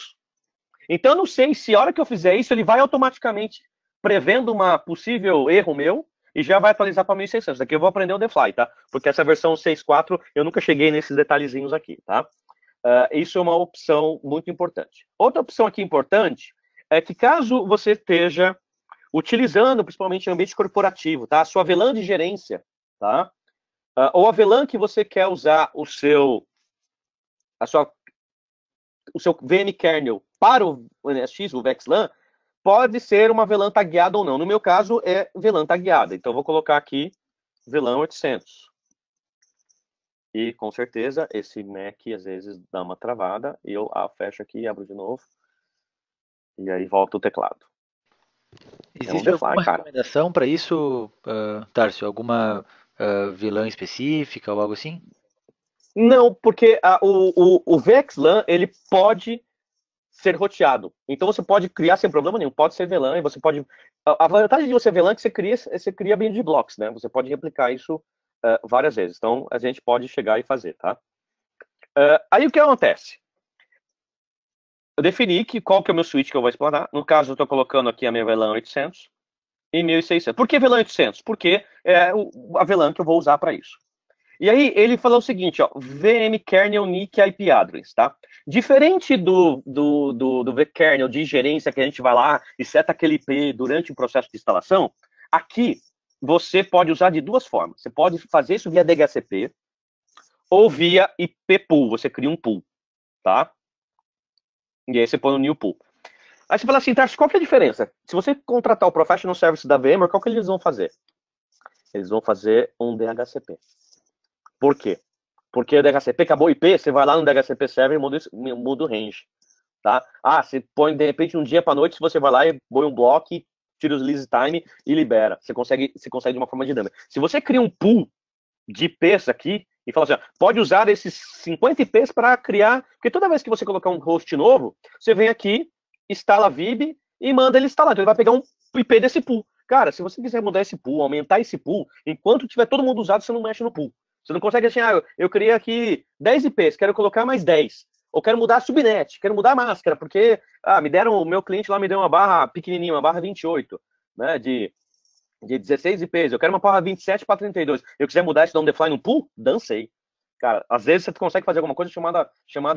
Então, eu não sei se a hora que eu fizer isso, ele vai automaticamente prevendo uma possível erro meu e já vai atualizar para 1.600. Daqui eu vou aprender o DeFly, tá? Porque essa versão 6.4 eu nunca cheguei nesses detalhezinhos aqui, tá? Isso é uma opção muito importante. Outra opção aqui importante é que caso você esteja utilizando, principalmente em ambiente corporativo, tá? A sua VLAN de gerência, tá? Ou a VLAN que você quer usar o seu vmkernel para o NSX, o VXLAN, pode ser uma VLAN tagueada ou não. No meu caso, é VLAN tagueada. Então, eu vou colocar aqui VLAN 800. E, com certeza, esse Mac, às vezes, dá uma travada. E eu fecho aqui, abro de novo. E aí, volta o teclado. Existe alguma recomendação para isso, Tarcio? Alguma VLAN específica ou algo assim? Não, porque o VXLAN, ele pode ser roteado. Então você pode criar sem problema nenhum, pode ser VLAN, e você pode... A vantagem de você VLAN é que você cria build blocks, né? Você pode replicar isso várias vezes. Então a gente pode chegar e fazer, tá? Aí o que acontece? Eu defini qual que é o meu switch que eu vou explanar. No caso, eu estou colocando aqui a minha VLAN 800 e 1.600. Por que VLAN 800? Porque é a VLAN que eu vou usar para isso. E aí ele falou o seguinte, ó, vmkernel NIC IP address, tá? Diferente do vkernel de gerência que a gente vai lá e seta aquele IP durante o processo de instalação, aqui você pode usar de duas formas. Você pode fazer isso via DHCP ou via IP pool, você cria um pool, tá? E aí você põe o new pool. Aí você fala assim, Tarso, qual que é a diferença? Se você contratar o Professional Service da VMware, qual que eles vão fazer? Eles vão fazer um DHCP. Por quê? Porque o DHCP acabou o IP, você vai lá no DHCP server e muda o range. Tá? Você põe, de repente, um dia para noite, você vai lá e põe um bloco, tira os release time e libera. Você consegue de uma forma dinâmica. Se você cria um pool de IPs aqui e fala assim, pode usar esses 50 IPs para criar... Porque toda vez que você colocar um host novo, você vem aqui, instala a VIB e manda ele instalar. Então ele vai pegar um IP desse pool. Cara, se você quiser mudar esse pool, aumentar esse pool, enquanto tiver todo mundo usado, você não mexe no pool. Você não consegue assim, eu criei aqui 10 IPs, quero colocar mais 10. Ou quero mudar a subnet, quero mudar a máscara, porque o meu cliente lá me deu uma barra pequenininha, uma barra 28, né, de 16 IPs. Eu quero uma barra 27 para 32. Eu quiser mudar esse down-the-fly no pool, dancei. Cara, às vezes você consegue fazer alguma coisa chamada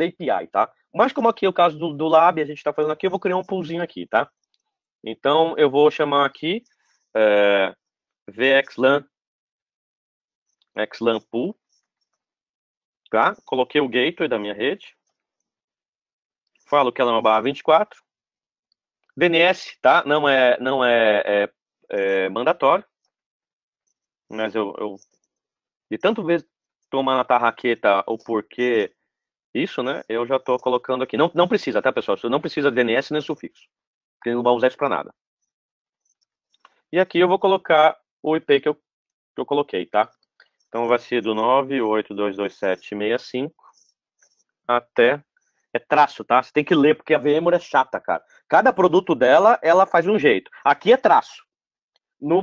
API, tá? Mas como aqui é o caso do Lab, a gente está fazendo aqui, eu vou criar um poolzinho aqui, tá? Então, eu vou chamar aqui VXLAN pool, tá? Coloquei o gateway da minha rede. Falo que ela é uma barra 24. DNS, tá? Não é mandatório. Mas eu de tanto vez tomar na tarraqueta o porquê isso, né? Eu já tô colocando aqui. Não precisa, tá, pessoal? Você não precisa de DNS nem sufixo. Porque não vai usar isso para nada. E aqui eu vou colocar o IP que eu coloquei, tá? Então vai ser do 9.8.227.65 até... É traço, tá? Você tem que ler, porque a VMware é chata, cara. Cada produto dela, ela faz de um jeito. Aqui é traço.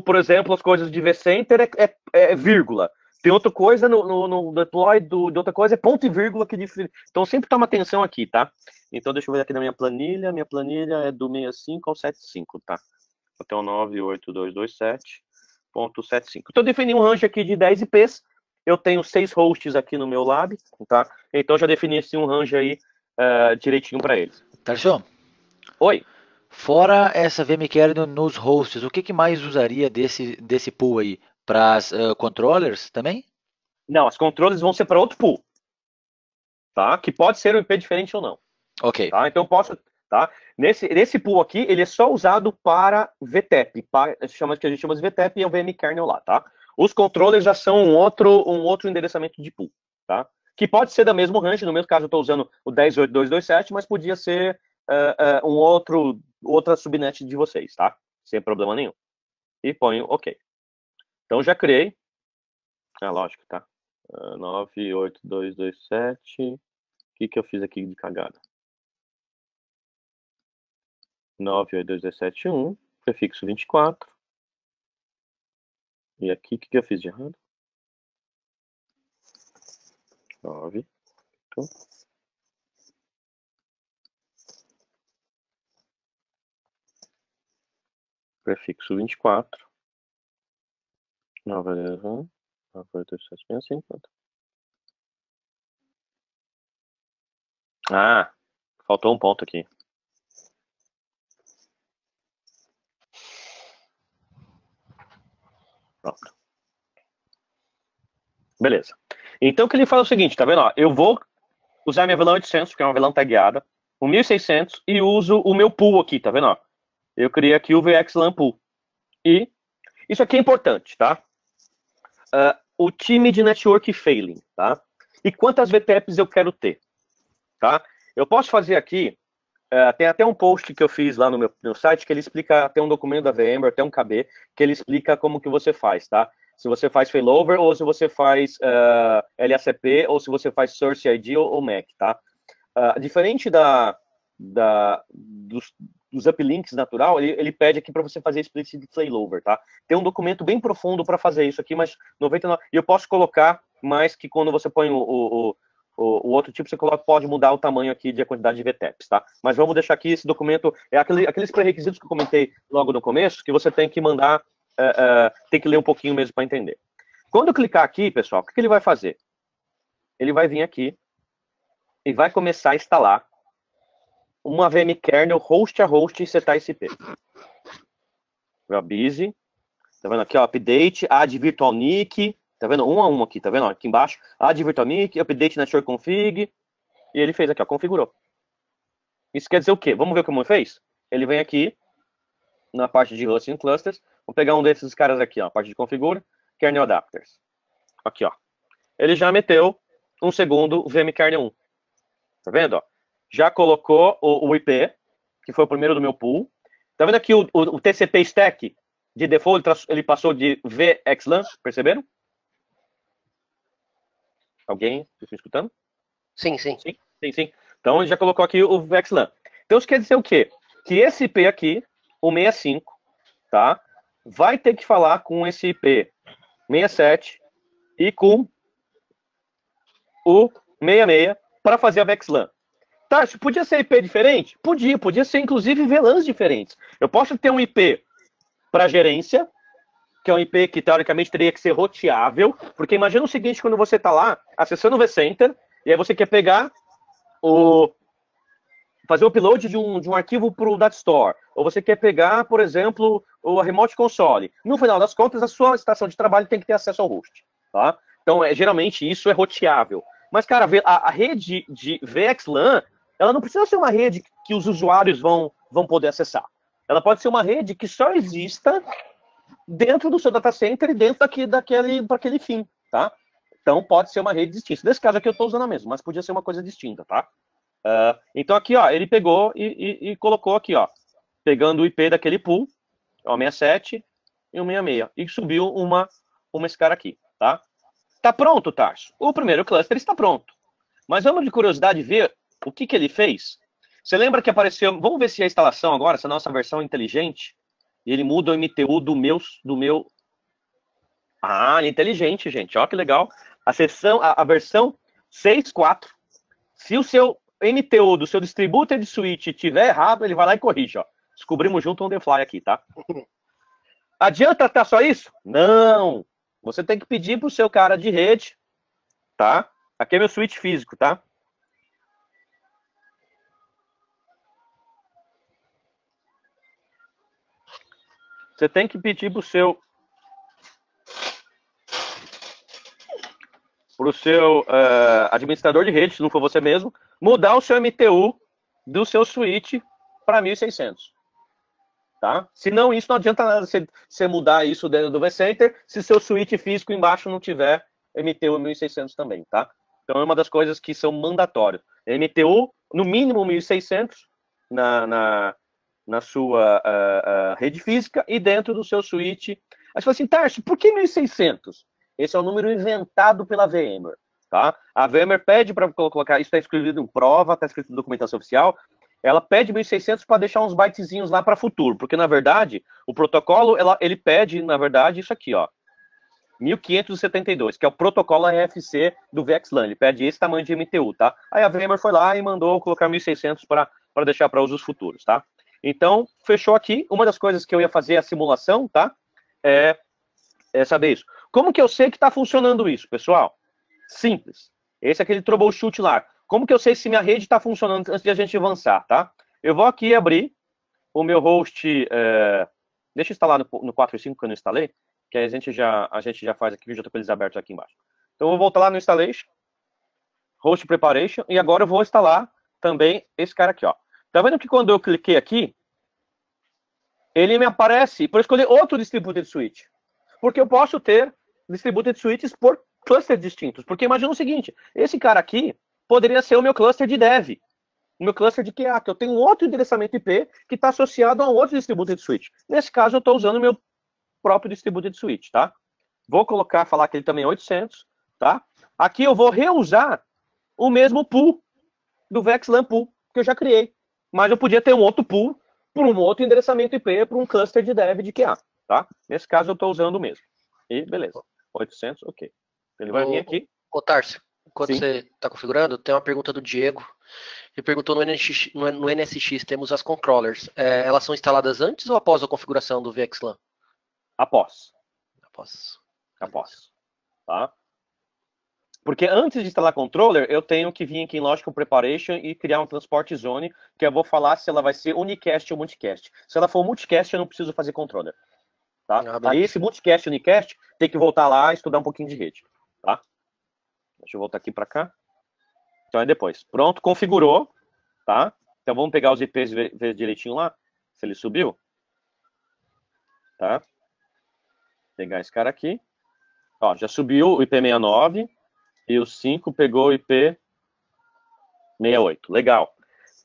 Por exemplo, as coisas de vCenter é vírgula. Tem outra coisa no deploy de outra coisa, é ponto e vírgula que difere. Então sempre toma atenção aqui, tá? Então deixa eu ver aqui na minha planilha. Minha planilha é do 65 ao 75, tá? Até o 9.8.227.75. Então eu defini um range aqui de 10 IPs. Eu tenho 6 hosts aqui no meu lab, tá? Então eu já defini assim, um range aí direitinho para eles. Tarso? Oi. Fora essa vmkernel nos hosts, o que mais usaria desse pool aí? Para as controllers também? Não, as controllers vão ser para outro pool. Tá? Que pode ser um IP diferente ou não. Ok. Tá? Então eu posso... Tá? Nesse pool aqui, ele é só usado para VTEP. Que a gente chama de VTEP e é o vmkernel lá, tá? Os controllers já são um outro endereçamento de pool, tá? Que pode ser da mesmo range. No meu caso, eu estou usando o 10.8.227, mas podia ser outra subnet de vocês, tá? Sem problema nenhum. E ponho OK. Então já criei. Lógico, tá? 98227. O que eu fiz aqui de cagada? 982271, prefixo 24. E aqui, o que eu fiz de errado? 9. Prefixo 24. 9822750. Ah, faltou um ponto aqui. Pronto. Beleza. Então o que ele fala é o seguinte, tá vendo? Ó, eu vou usar minha VLAN 800, que é uma VLAN tagueada, o 1600 e uso o meu pool aqui, tá vendo? Ó? Eu criei aqui o VXLAN pool. E isso aqui é importante, tá? O time de network failing, tá? E quantas VTEPs eu quero ter, tá? Eu posso fazer aqui, tem até um post que eu fiz lá no meu site que ele explica, tem um documento da VMware, tem um KB, que ele explica como que você faz, tá? Se você faz failover ou se você faz LACP ou se você faz Source ID ou MAC, tá? Diferente dos uplinks natural, ele pede aqui para você fazer explicit failover, tá? Tem um documento bem profundo para fazer isso aqui, mas 99... E eu posso colocar mais que quando você põe o outro tipo, você pode mudar o tamanho aqui de a quantidade de VTEPs, tá? Mas vamos deixar aqui esse documento, aqueles pré-requisitos que eu comentei logo no começo, que você tem que mandar, tem que ler um pouquinho mesmo para entender. Quando eu clicar aqui, pessoal, o que ele vai fazer? Ele vai vir aqui e vai começar a instalar uma VM kernel host a host e setar esse IP. Busy, tá vendo aqui, ó, update, add virtual nick, tá vendo? Um a um aqui, tá vendo? Aqui embaixo, add virtual nick, update network config, e ele fez aqui, ó, configurou. Isso quer dizer o quê? Vamos ver como ele fez? Ele vem aqui, na parte de hosting clusters, vou pegar um desses caras aqui, ó, a parte de configura, kernel adapters. Aqui, ó. Ele já meteu um segundo vmkernel 1. Tá vendo, ó? Já colocou o IP, que foi o primeiro do meu pool. Tá vendo aqui o TCP stack de default, ele passou de VXLAN, perceberam? Alguém está me escutando? Sim. Sim. Então ele já colocou aqui o VXLAN. Então isso quer dizer o quê? Que esse IP aqui, o 65, tá? Vai ter que falar com esse IP 67 e com o 66 para fazer a VXLAN. Tá, podia ser IP diferente? Podia ser inclusive VLANs diferentes. Eu posso ter um IP para gerência, que é um IP que teoricamente teria que ser roteável, porque imagina o seguinte, quando você está lá acessando o vCenter, e aí você quer pegar fazer o upload de um arquivo para o Data Store, ou você quer pegar, por exemplo, o Remote Console. No final das contas, a sua estação de trabalho tem que ter acesso ao host, tá? Então, geralmente, isso é roteável. Mas, cara, a rede de VXLAN, ela não precisa ser uma rede que os usuários vão poder acessar. Ela pode ser uma rede que só exista dentro do seu data center e dentro daquele fim, tá? Então, pode ser uma rede distinta. Nesse caso aqui, eu estou usando a mesma, mas podia ser uma coisa distinta, tá? Então, aqui, ó, ele pegou e colocou aqui, ó, pegando o IP daquele pool, o 67 e o 66, e subiu esse cara aqui, tá? Tá pronto, Tarso. O primeiro cluster está pronto. Mas vamos de curiosidade ver o que ele fez. Você lembra que apareceu... Vamos ver se a instalação agora, essa nossa versão inteligente, ele muda o MTU do meu... Ah, inteligente, gente. Ó, que legal. A versão 6.4. Se o seu MTU do seu distributed switch estiver errado, ele vai lá e corrige, ó. Descobrimos junto on the fly aqui, tá? Adianta estar só isso? Não. Você tem que pedir pro seu cara de rede, tá? Aqui é meu switch físico, tá? Você tem que pedir pro seu administrador de rede, se não for você mesmo, mudar o seu MTU do seu switch para 1600. Tá? Senão, isso não adianta nada você mudar isso dentro do vCenter se seu switch físico embaixo não tiver MTU 1600 também, tá? Então, é uma das coisas que são mandatórias. MTU, no mínimo 1600 na sua rede física e dentro do seu switch. Aí você fala assim, Tarso, por que 1600? Esse é o número inventado pela VMware, tá? A VMware pede para colocar, isso está escrito em prova, está escrito em documentação oficial, ela pede 1.600 para deixar uns bytezinhos lá para futuro, porque, na verdade, o protocolo, ele pede, na verdade, isso aqui, ó, 1572, que é o protocolo RFC do VXLAN, ele pede esse tamanho de MTU, tá? Aí a VMware foi lá e mandou colocar 1.600 para deixar para usos futuros, tá? Então, fechou aqui. Uma das coisas que eu ia fazer a simulação, tá? É saber isso. Como que eu sei que está funcionando isso, pessoal? Simples. Esse é aquele troubleshoot lá. Como que eu sei se minha rede está funcionando antes de a gente avançar, tá? Eu vou aqui abrir o meu host. Deixa eu instalar no 4.5 que eu não instalei, que a gente já faz aqui, eu já estou com eles abertos aqui embaixo. Então eu vou voltar lá no installation, host preparation, e agora eu vou instalar também esse cara aqui, ó. Tá vendo que quando eu cliquei aqui, ele me aparece para escolher outro distributed switch. Porque eu posso ter distributed switches por clusters distintos. Porque imagina o seguinte, esse cara aqui poderia ser o meu cluster de dev, o meu cluster de QA, que eu tenho um outro endereçamento IP que está associado a um outro distributed switch. Nesse caso, eu estou usando o meu próprio distributed switch, tá? Vou falar que ele também é 800, tá? Aqui eu vou reusar o mesmo pool do VXLAN pool que eu já criei. Mas eu podia ter um outro pool por um outro endereçamento IP para um cluster de dev de QA, tá? Nesse caso eu estou usando o mesmo. E beleza. 800, ok. Ele vai vir aqui. Ô, Tarso, enquanto Sim. você está configurando, tem uma pergunta do Diego. Ele perguntou no NSX temos as controllers. Elas são instaladas antes ou após a configuração do VXLAN? Após. Após. Tá? Porque antes de instalar controller, eu tenho que vir aqui em Logical Preparation e criar um transport zone, que eu vou falar se ela vai ser unicast ou multicast. Se ela for multicast, eu não preciso fazer controller. Tá? Aí esse multicast e unicast tem que voltar lá e estudar um pouquinho de rede. Tá? Deixa eu voltar aqui para cá. Então é depois. Pronto, configurou. Tá? Então vamos pegar os IPs e ver direitinho lá, se ele subiu. Tá? Pegar esse cara aqui. Ó, já subiu o IP 69. E o 5 pegou o IP 68. Legal.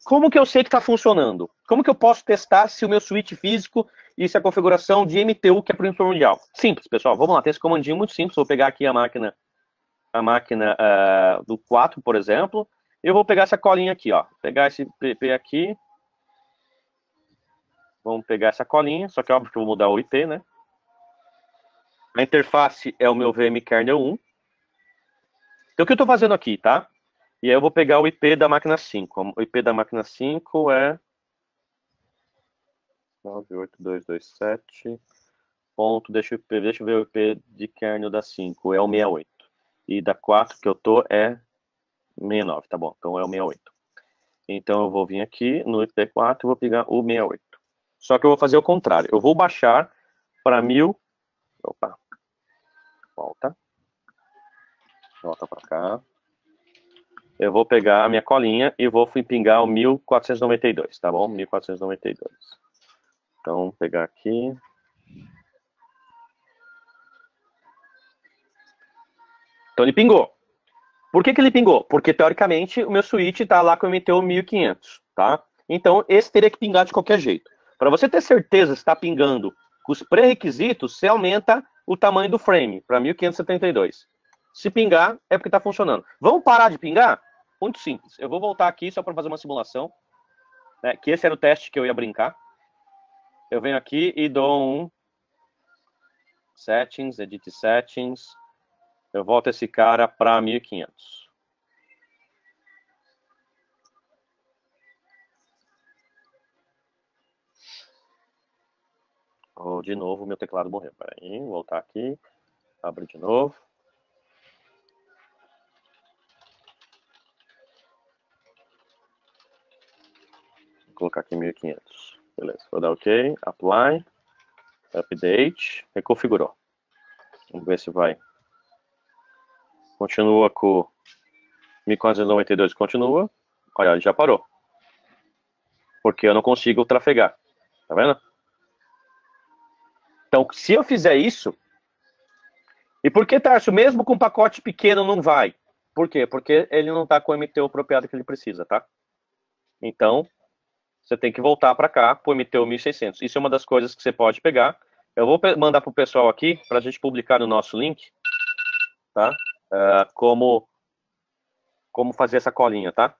Como que eu sei que está funcionando? Como que eu posso testar se o meu switch físico e se a configuração de MTU que é primordial? Simples, pessoal. Vamos lá, tem esse comandinho muito simples. Vou pegar aqui a máquina do 4, por exemplo. Eu vou pegar essa colinha aqui, ó. Pegar esse PP aqui. Vamos pegar essa colinha, só que óbvio que eu vou mudar o IP, né? A interface é o meu vmkernel 1. Então, o que eu estou fazendo aqui, tá? E aí eu vou pegar o IP da máquina 5. O IP da máquina 5 é 98227. Ponto, deixa eu ver o IP de kernel da 5. É o 68. E da 4 que eu tô é 69, tá bom? Então é o 68. Então eu vou vir aqui no IP4 e vou pegar o 68. Só que eu vou fazer o contrário. Eu vou baixar para 1000. Opa. Volta para cá. Eu vou pegar a minha colinha e vou pingar o 1492, tá bom? 1492. Então, vou pegar aqui. Então, ele pingou. Por que ele pingou? Porque, teoricamente, o meu switch está lá com o MTU 1500, tá? Então, esse teria que pingar de qualquer jeito. Para você ter certeza se está pingando com os pré-requisitos, você aumenta o tamanho do frame para 1572. Se pingar, é porque está funcionando. Vamos parar de pingar? Muito simples. Eu vou voltar aqui só para fazer uma simulação. Né, que esse era o teste que eu ia brincar. Eu venho aqui e dou um Settings, Edit Settings. Eu volto esse cara para 1500. Oh, de novo, meu teclado morreu. Peraí, vou voltar aqui. Abre de novo. Vou colocar aqui 1500. Beleza, vou dar OK. Apply. Update. Reconfigurou. Vamos ver se vai. Continua com 1492. Continua. Olha, ele já parou. Porque eu não consigo trafegar. Tá vendo? Então, se eu fizer isso... E por que, Tarso, mesmo com pacote pequeno não vai? Por quê? Porque ele não está com o MTU apropriado que ele precisa, tá? Então, você tem que voltar para cá, para o MTU 1600. Isso é uma das coisas que você pode pegar. Eu vou mandar para o pessoal aqui, para a gente publicar no nosso link. tá? Como fazer essa colinha, tá?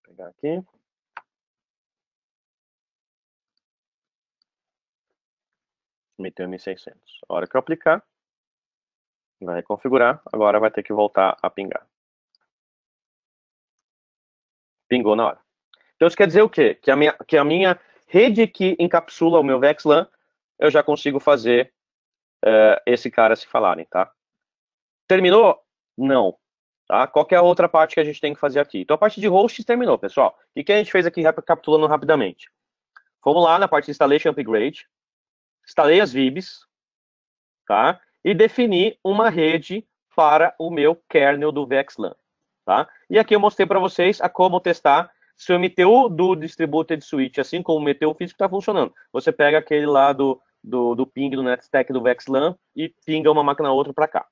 Vou pegar aqui. Meteu 1.600. A hora que eu aplicar, vai configurar, agora vai ter que voltar a pingar. Pingou na hora. Então isso quer dizer o quê? Que a minha rede que encapsula o meu VXLAN, eu já consigo fazer esse cara se falarem, tá? Terminou? Não. Tá? Qual que é a outra parte que a gente tem que fazer aqui? Então a parte de hosts terminou, pessoal. O que a gente fez aqui, recapitulando rapidamente? Fomos lá na parte de Installation Upgrade, instalei as VIBs, tá? E defini uma rede para o meu kernel do VXLAN, tá? E aqui eu mostrei para vocês a como testar se o MTU do Distributed Switch, assim como o MTU físico, está funcionando. Você pega aquele lá do ping do NetStack do VXLAN e pinga uma máquina outra para cá.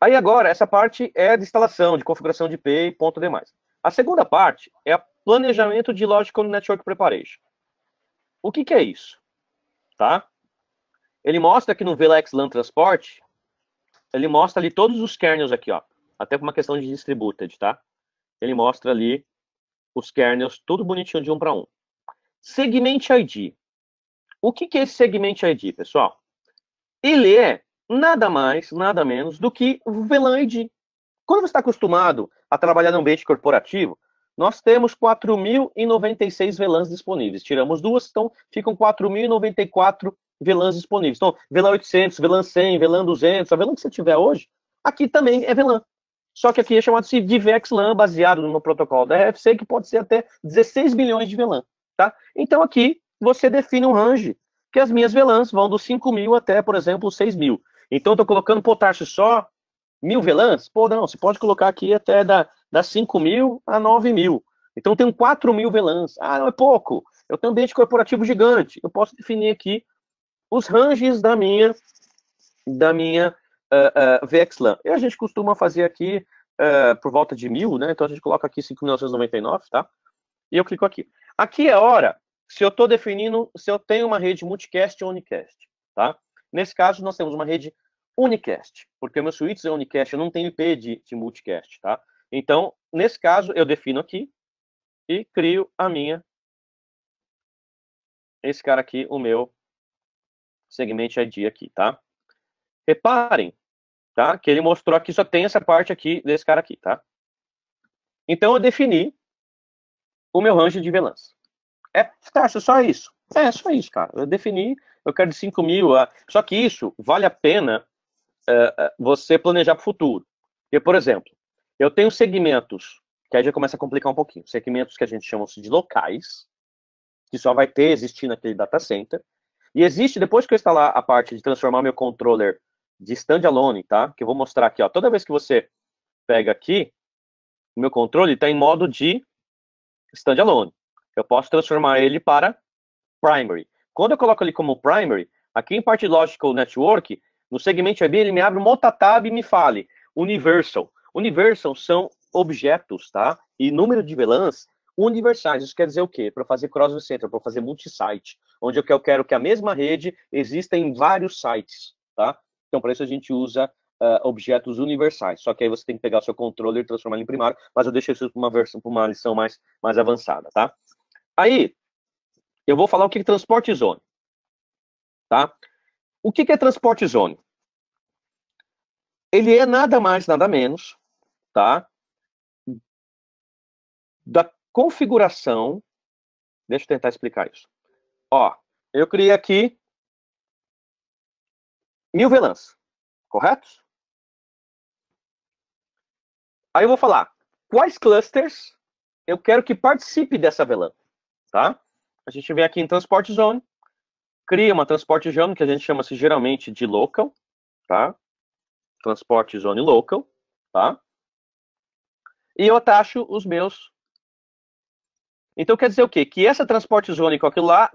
Aí agora, essa parte é de instalação, de configuração de IP e ponto demais. A segunda parte é o planejamento de Logical Network Preparation. O que é isso? Tá? Ele mostra aqui no VLAN Transport, ele mostra ali todos os kernels aqui, ó. Até por uma questão de distributed, tá? Ele mostra ali os kernels, tudo bonitinho de um para um. Segment ID. O que é esse Segment ID, pessoal? Ele é nada mais, nada menos do que o VLAN ID. Quando você está acostumado a trabalhar no ambiente corporativo, nós temos 4.096 VLANs disponíveis. Tiramos duas, então ficam 4.094 VLANs disponíveis. Então, VLAN 800, VLAN 100, VLAN 200, a VLAN que você tiver hoje, aqui também é VLAN. Só que aqui é chamado de VXLAN, baseado no protocolo da RFC, que pode ser até 16 milhões de VLAN. Tá? Então aqui você define um range, que as minhas VLANs vão dos 5.000 até, por exemplo, 6.000. Então estou colocando potássio só 1.000 VLANs? Pô, não, você pode colocar aqui até das 5.000 a 9.000. Então tem 4.000 VLANs. Ah, não é pouco. Eu tenho um ambiente corporativo gigante. Eu posso definir aqui os ranges da minha VXLAN. E a gente costuma fazer aqui por volta de 1.000, né? Então a gente coloca aqui 5.999, tá? E eu clico aqui. Aqui é a hora se eu estou definindo se eu tenho uma rede multicast ou unicast, tá? Nesse caso, nós temos uma rede unicast, porque o meu switch é unicast, eu não tenho IP de multicast, tá? Então, nesse caso, eu defino aqui e crio a minha, esse cara aqui, o meu Segment ID aqui, tá? Reparem, tá? Que ele mostrou aqui, só tem essa parte aqui desse cara aqui, tá? Então, eu defini o meu range de VLANs. Só isso. Só isso, cara. Eu defini, eu quero de 5.000. Só que isso vale a pena você planejar para o futuro. Porque, por exemplo, eu tenho segmentos, que aí já começa a complicar um pouquinho, segmentos que a gente chama de locais, que só vai existir naquele data center. E existe, depois que eu instalar a parte de transformar meu controller de standalone, tá? Que eu vou mostrar aqui, ó. Toda vez que você pega aqui, o meu controle está em modo de standalone. Eu posso transformar ele para primary. Quando eu coloco ele como primary, aqui em parte Logical Network, no segmento IB, ele me abre uma outra tab e me fale Universal. Universal são objetos, tá? E número de VLANs universais. Isso quer dizer o quê? Para fazer cross-center, para fazer multi-site, onde eu quero que a mesma rede exista em vários sites, tá? Então, para isso a gente usa objetos universais. Só que aí você tem que pegar o seu controller e transformar ele em primário, mas eu deixo isso para uma lição mais avançada, tá? Aí, eu vou falar o que é transporte zone. Tá? O que é transporte zone? Ele é nada mais, nada menos, tá? Da configuração. Deixa eu tentar explicar isso. Ó, eu criei aqui 1.000 VLANs, correto? Aí eu vou falar quais clusters eu quero que participe dessa VLAN, tá? A gente vem aqui em transporte zone, cria uma transporte zone que a gente chama-se geralmente de local, tá? Transporte zone local, tá? E eu atacho os meus. Então quer dizer o quê? Que essa transporte zone com aquilo lá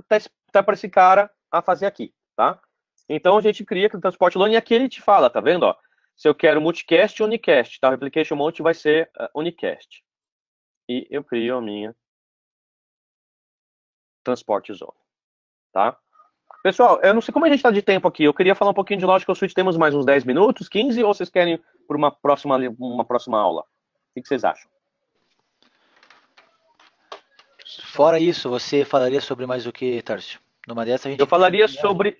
tá para esse cara a fazer aqui, tá? Então a gente cria aquele transporte zone e aqui ele te fala, tá vendo? Ó, se eu quero multicast ou unicast, tá? O replication mode vai ser unicast. E eu crio a minha Transport Zone, tá? Pessoal, eu não sei como a gente está de tempo aqui. Eu queria falar um pouquinho de Logical Switch. Temos mais uns 10 minutos, 15, ou vocês querem por uma próxima aula? O que vocês acham? Fora isso, você falaria sobre mais o que, Tárcio? Numa dessa a gente... Eu falaria sobre...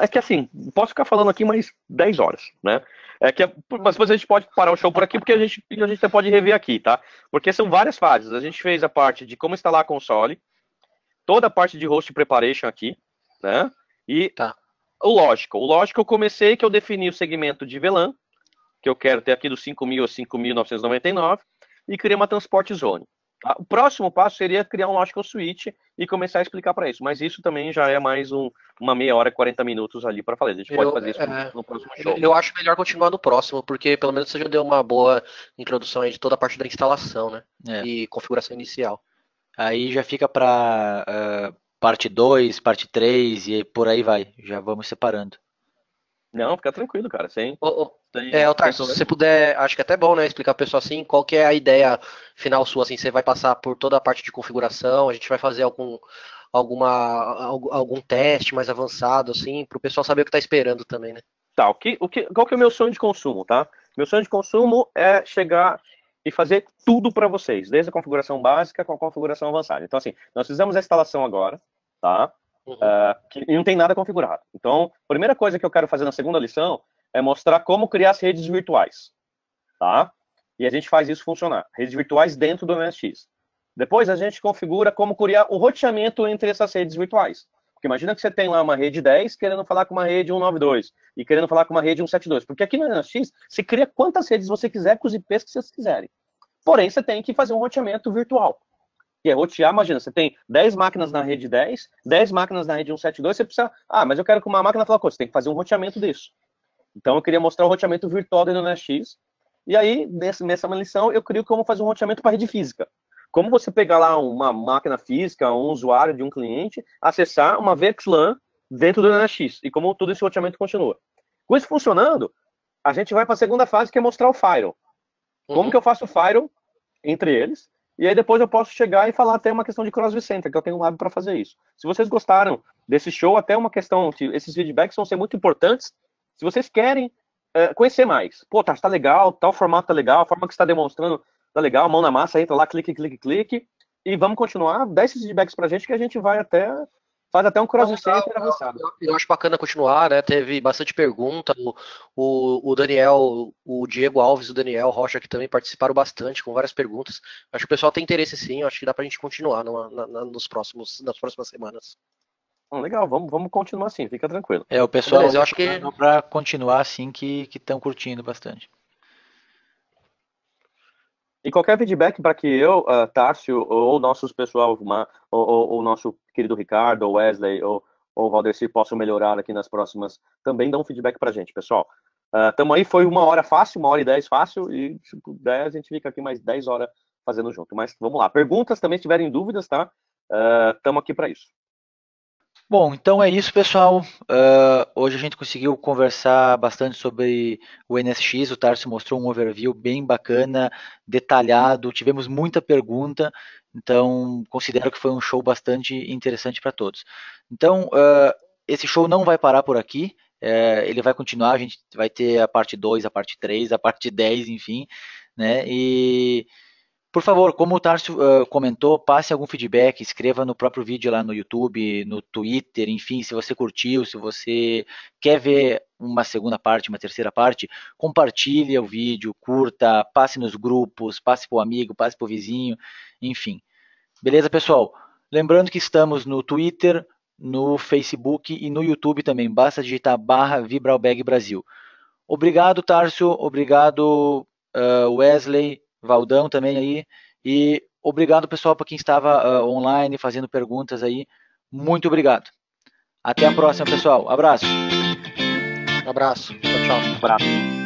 É que assim, posso ficar falando aqui mais 10 horas, né? Mas depois a gente pode parar o show por aqui, porque a gente pode rever aqui, tá? Porque são várias fases. A gente fez a parte de como instalar a console, toda a parte de host preparation aqui, né? E Tá. o Logical. O Logical eu comecei que eu defini o segmento de VLAN, que eu quero ter aqui do 5.000 a 5.999, e criei uma Transport Zone. Tá? O próximo passo seria criar um Logical Switch e começar a explicar para isso. Mas isso também já é mais uma meia hora, 40 minutos ali para fazer. A gente pode fazer isso no próximo show. Eu acho melhor continuar no próximo, porque pelo menos você já deu uma boa introdução aí de toda a parte da instalação, né? E configuração inicial. Aí já fica para parte 2, parte 3 e por aí vai. Já vamos separando. Não, fica tranquilo, cara. Tarso, se você puder, acho que é até bom, né, explicar pro pessoal assim, qual que é a ideia final sua, assim, você vai passar por toda a parte de configuração, a gente vai fazer algum teste mais avançado, assim, pro pessoal saber o que tá esperando também, né? Tá, qual que é o meu sonho de consumo, tá? Meu sonho de consumo é chegar e fazer tudo para vocês, desde a configuração básica com a configuração avançada. Então, assim, nós fizemos a instalação agora, tá? E não tem nada configurado. Então, a primeira coisa que eu quero fazer na segunda lição é mostrar como criar as redes virtuais, tá? E a gente faz isso funcionar. Redes virtuais dentro do NSX. Depois a gente configura como criar o roteamento entre essas redes virtuais. Porque imagina que você tem lá uma rede 10 querendo falar com uma rede 192 e querendo falar com uma rede 172. Porque aqui no NSX você cria quantas redes você quiser com os IPs que vocês quiserem. Porém, você tem que fazer um roteamento virtual. Que é rotear, imagina, você tem 10 máquinas na rede 10, 10 máquinas na rede 172, você precisa... mas eu quero que uma máquina fale coisa, você tem que fazer um roteamento disso. Então, eu queria mostrar o roteamento virtual dentro do NSX. E aí, nessa lição, eu crio como fazer um roteamento para rede física. Como você pegar lá uma máquina física, um usuário de um cliente, acessar uma VXLAN dentro do NSX. E como todo esse roteamento continua. Com isso funcionando, a gente vai para a segunda fase, que é mostrar o firewall. Como que eu faço o firewall entre eles? E aí depois eu posso chegar e falar até uma questão de cross vCenter, que eu tenho um lab para fazer isso. Se vocês gostaram desse show, até uma questão, esses feedbacks vão ser muito importantes. Se vocês querem conhecer mais, pô, tá legal, tal formato tá legal, a forma que você está demonstrando tá legal, mão na massa, entra lá, clique, e vamos continuar, dá esses feedbacks pra gente que a gente vai faz até um cross vCenter avançado. Eu acho bacana continuar, né? Teve bastante pergunta. O Daniel, o Diego Alves e o Daniel Rocha aqui também participaram bastante com várias perguntas. Acho que o pessoal tem interesse sim, acho que dá pra gente continuar nas próximas semanas. Legal, vamos continuar assim, fica tranquilo. O pessoal, beleza, eu acho que para continuar assim que estão curtindo bastante. E qualquer feedback para que eu, Tárcio, ou nossos pessoal, ou nosso querido Ricardo, ou Wesley, ou o Valdeci possam melhorar aqui nas próximas, também dão um feedback para a gente, pessoal. Tamo aí, foi 1 hora fácil, 1h10 fácil, e se puder a gente fica aqui mais 10 horas fazendo junto. Mas vamos lá, perguntas também, se tiverem dúvidas, tá? Tamo aqui para isso. Bom, então é isso, pessoal. Hoje a gente conseguiu conversar bastante sobre o NSX. O Tarso mostrou um overview bem bacana, detalhado. Tivemos muita pergunta, então considero que foi um show bastante interessante para todos. Então, esse show não vai parar por aqui. Ele vai continuar. A gente vai ter a parte 2, a parte 3, a parte 10, enfim, né? E por favor, como o Tarso comentou, passe algum feedback, escreva no próprio vídeo lá no YouTube, no Twitter, enfim, se você curtiu, se você quer ver uma segunda parte, uma terceira parte, compartilhe o vídeo, curta, passe nos grupos, passe para o amigo, passe para o vizinho, enfim. Beleza, pessoal? Lembrando que estamos no Twitter, no Facebook e no YouTube também, basta digitar /Vibraubag Brasil. Obrigado, Tarso, obrigado, Wesley, Valdão também aí, e obrigado pessoal para quem estava online fazendo perguntas aí, muito obrigado. Até a próxima, pessoal, abraço. Abraço, tchau. Abraço.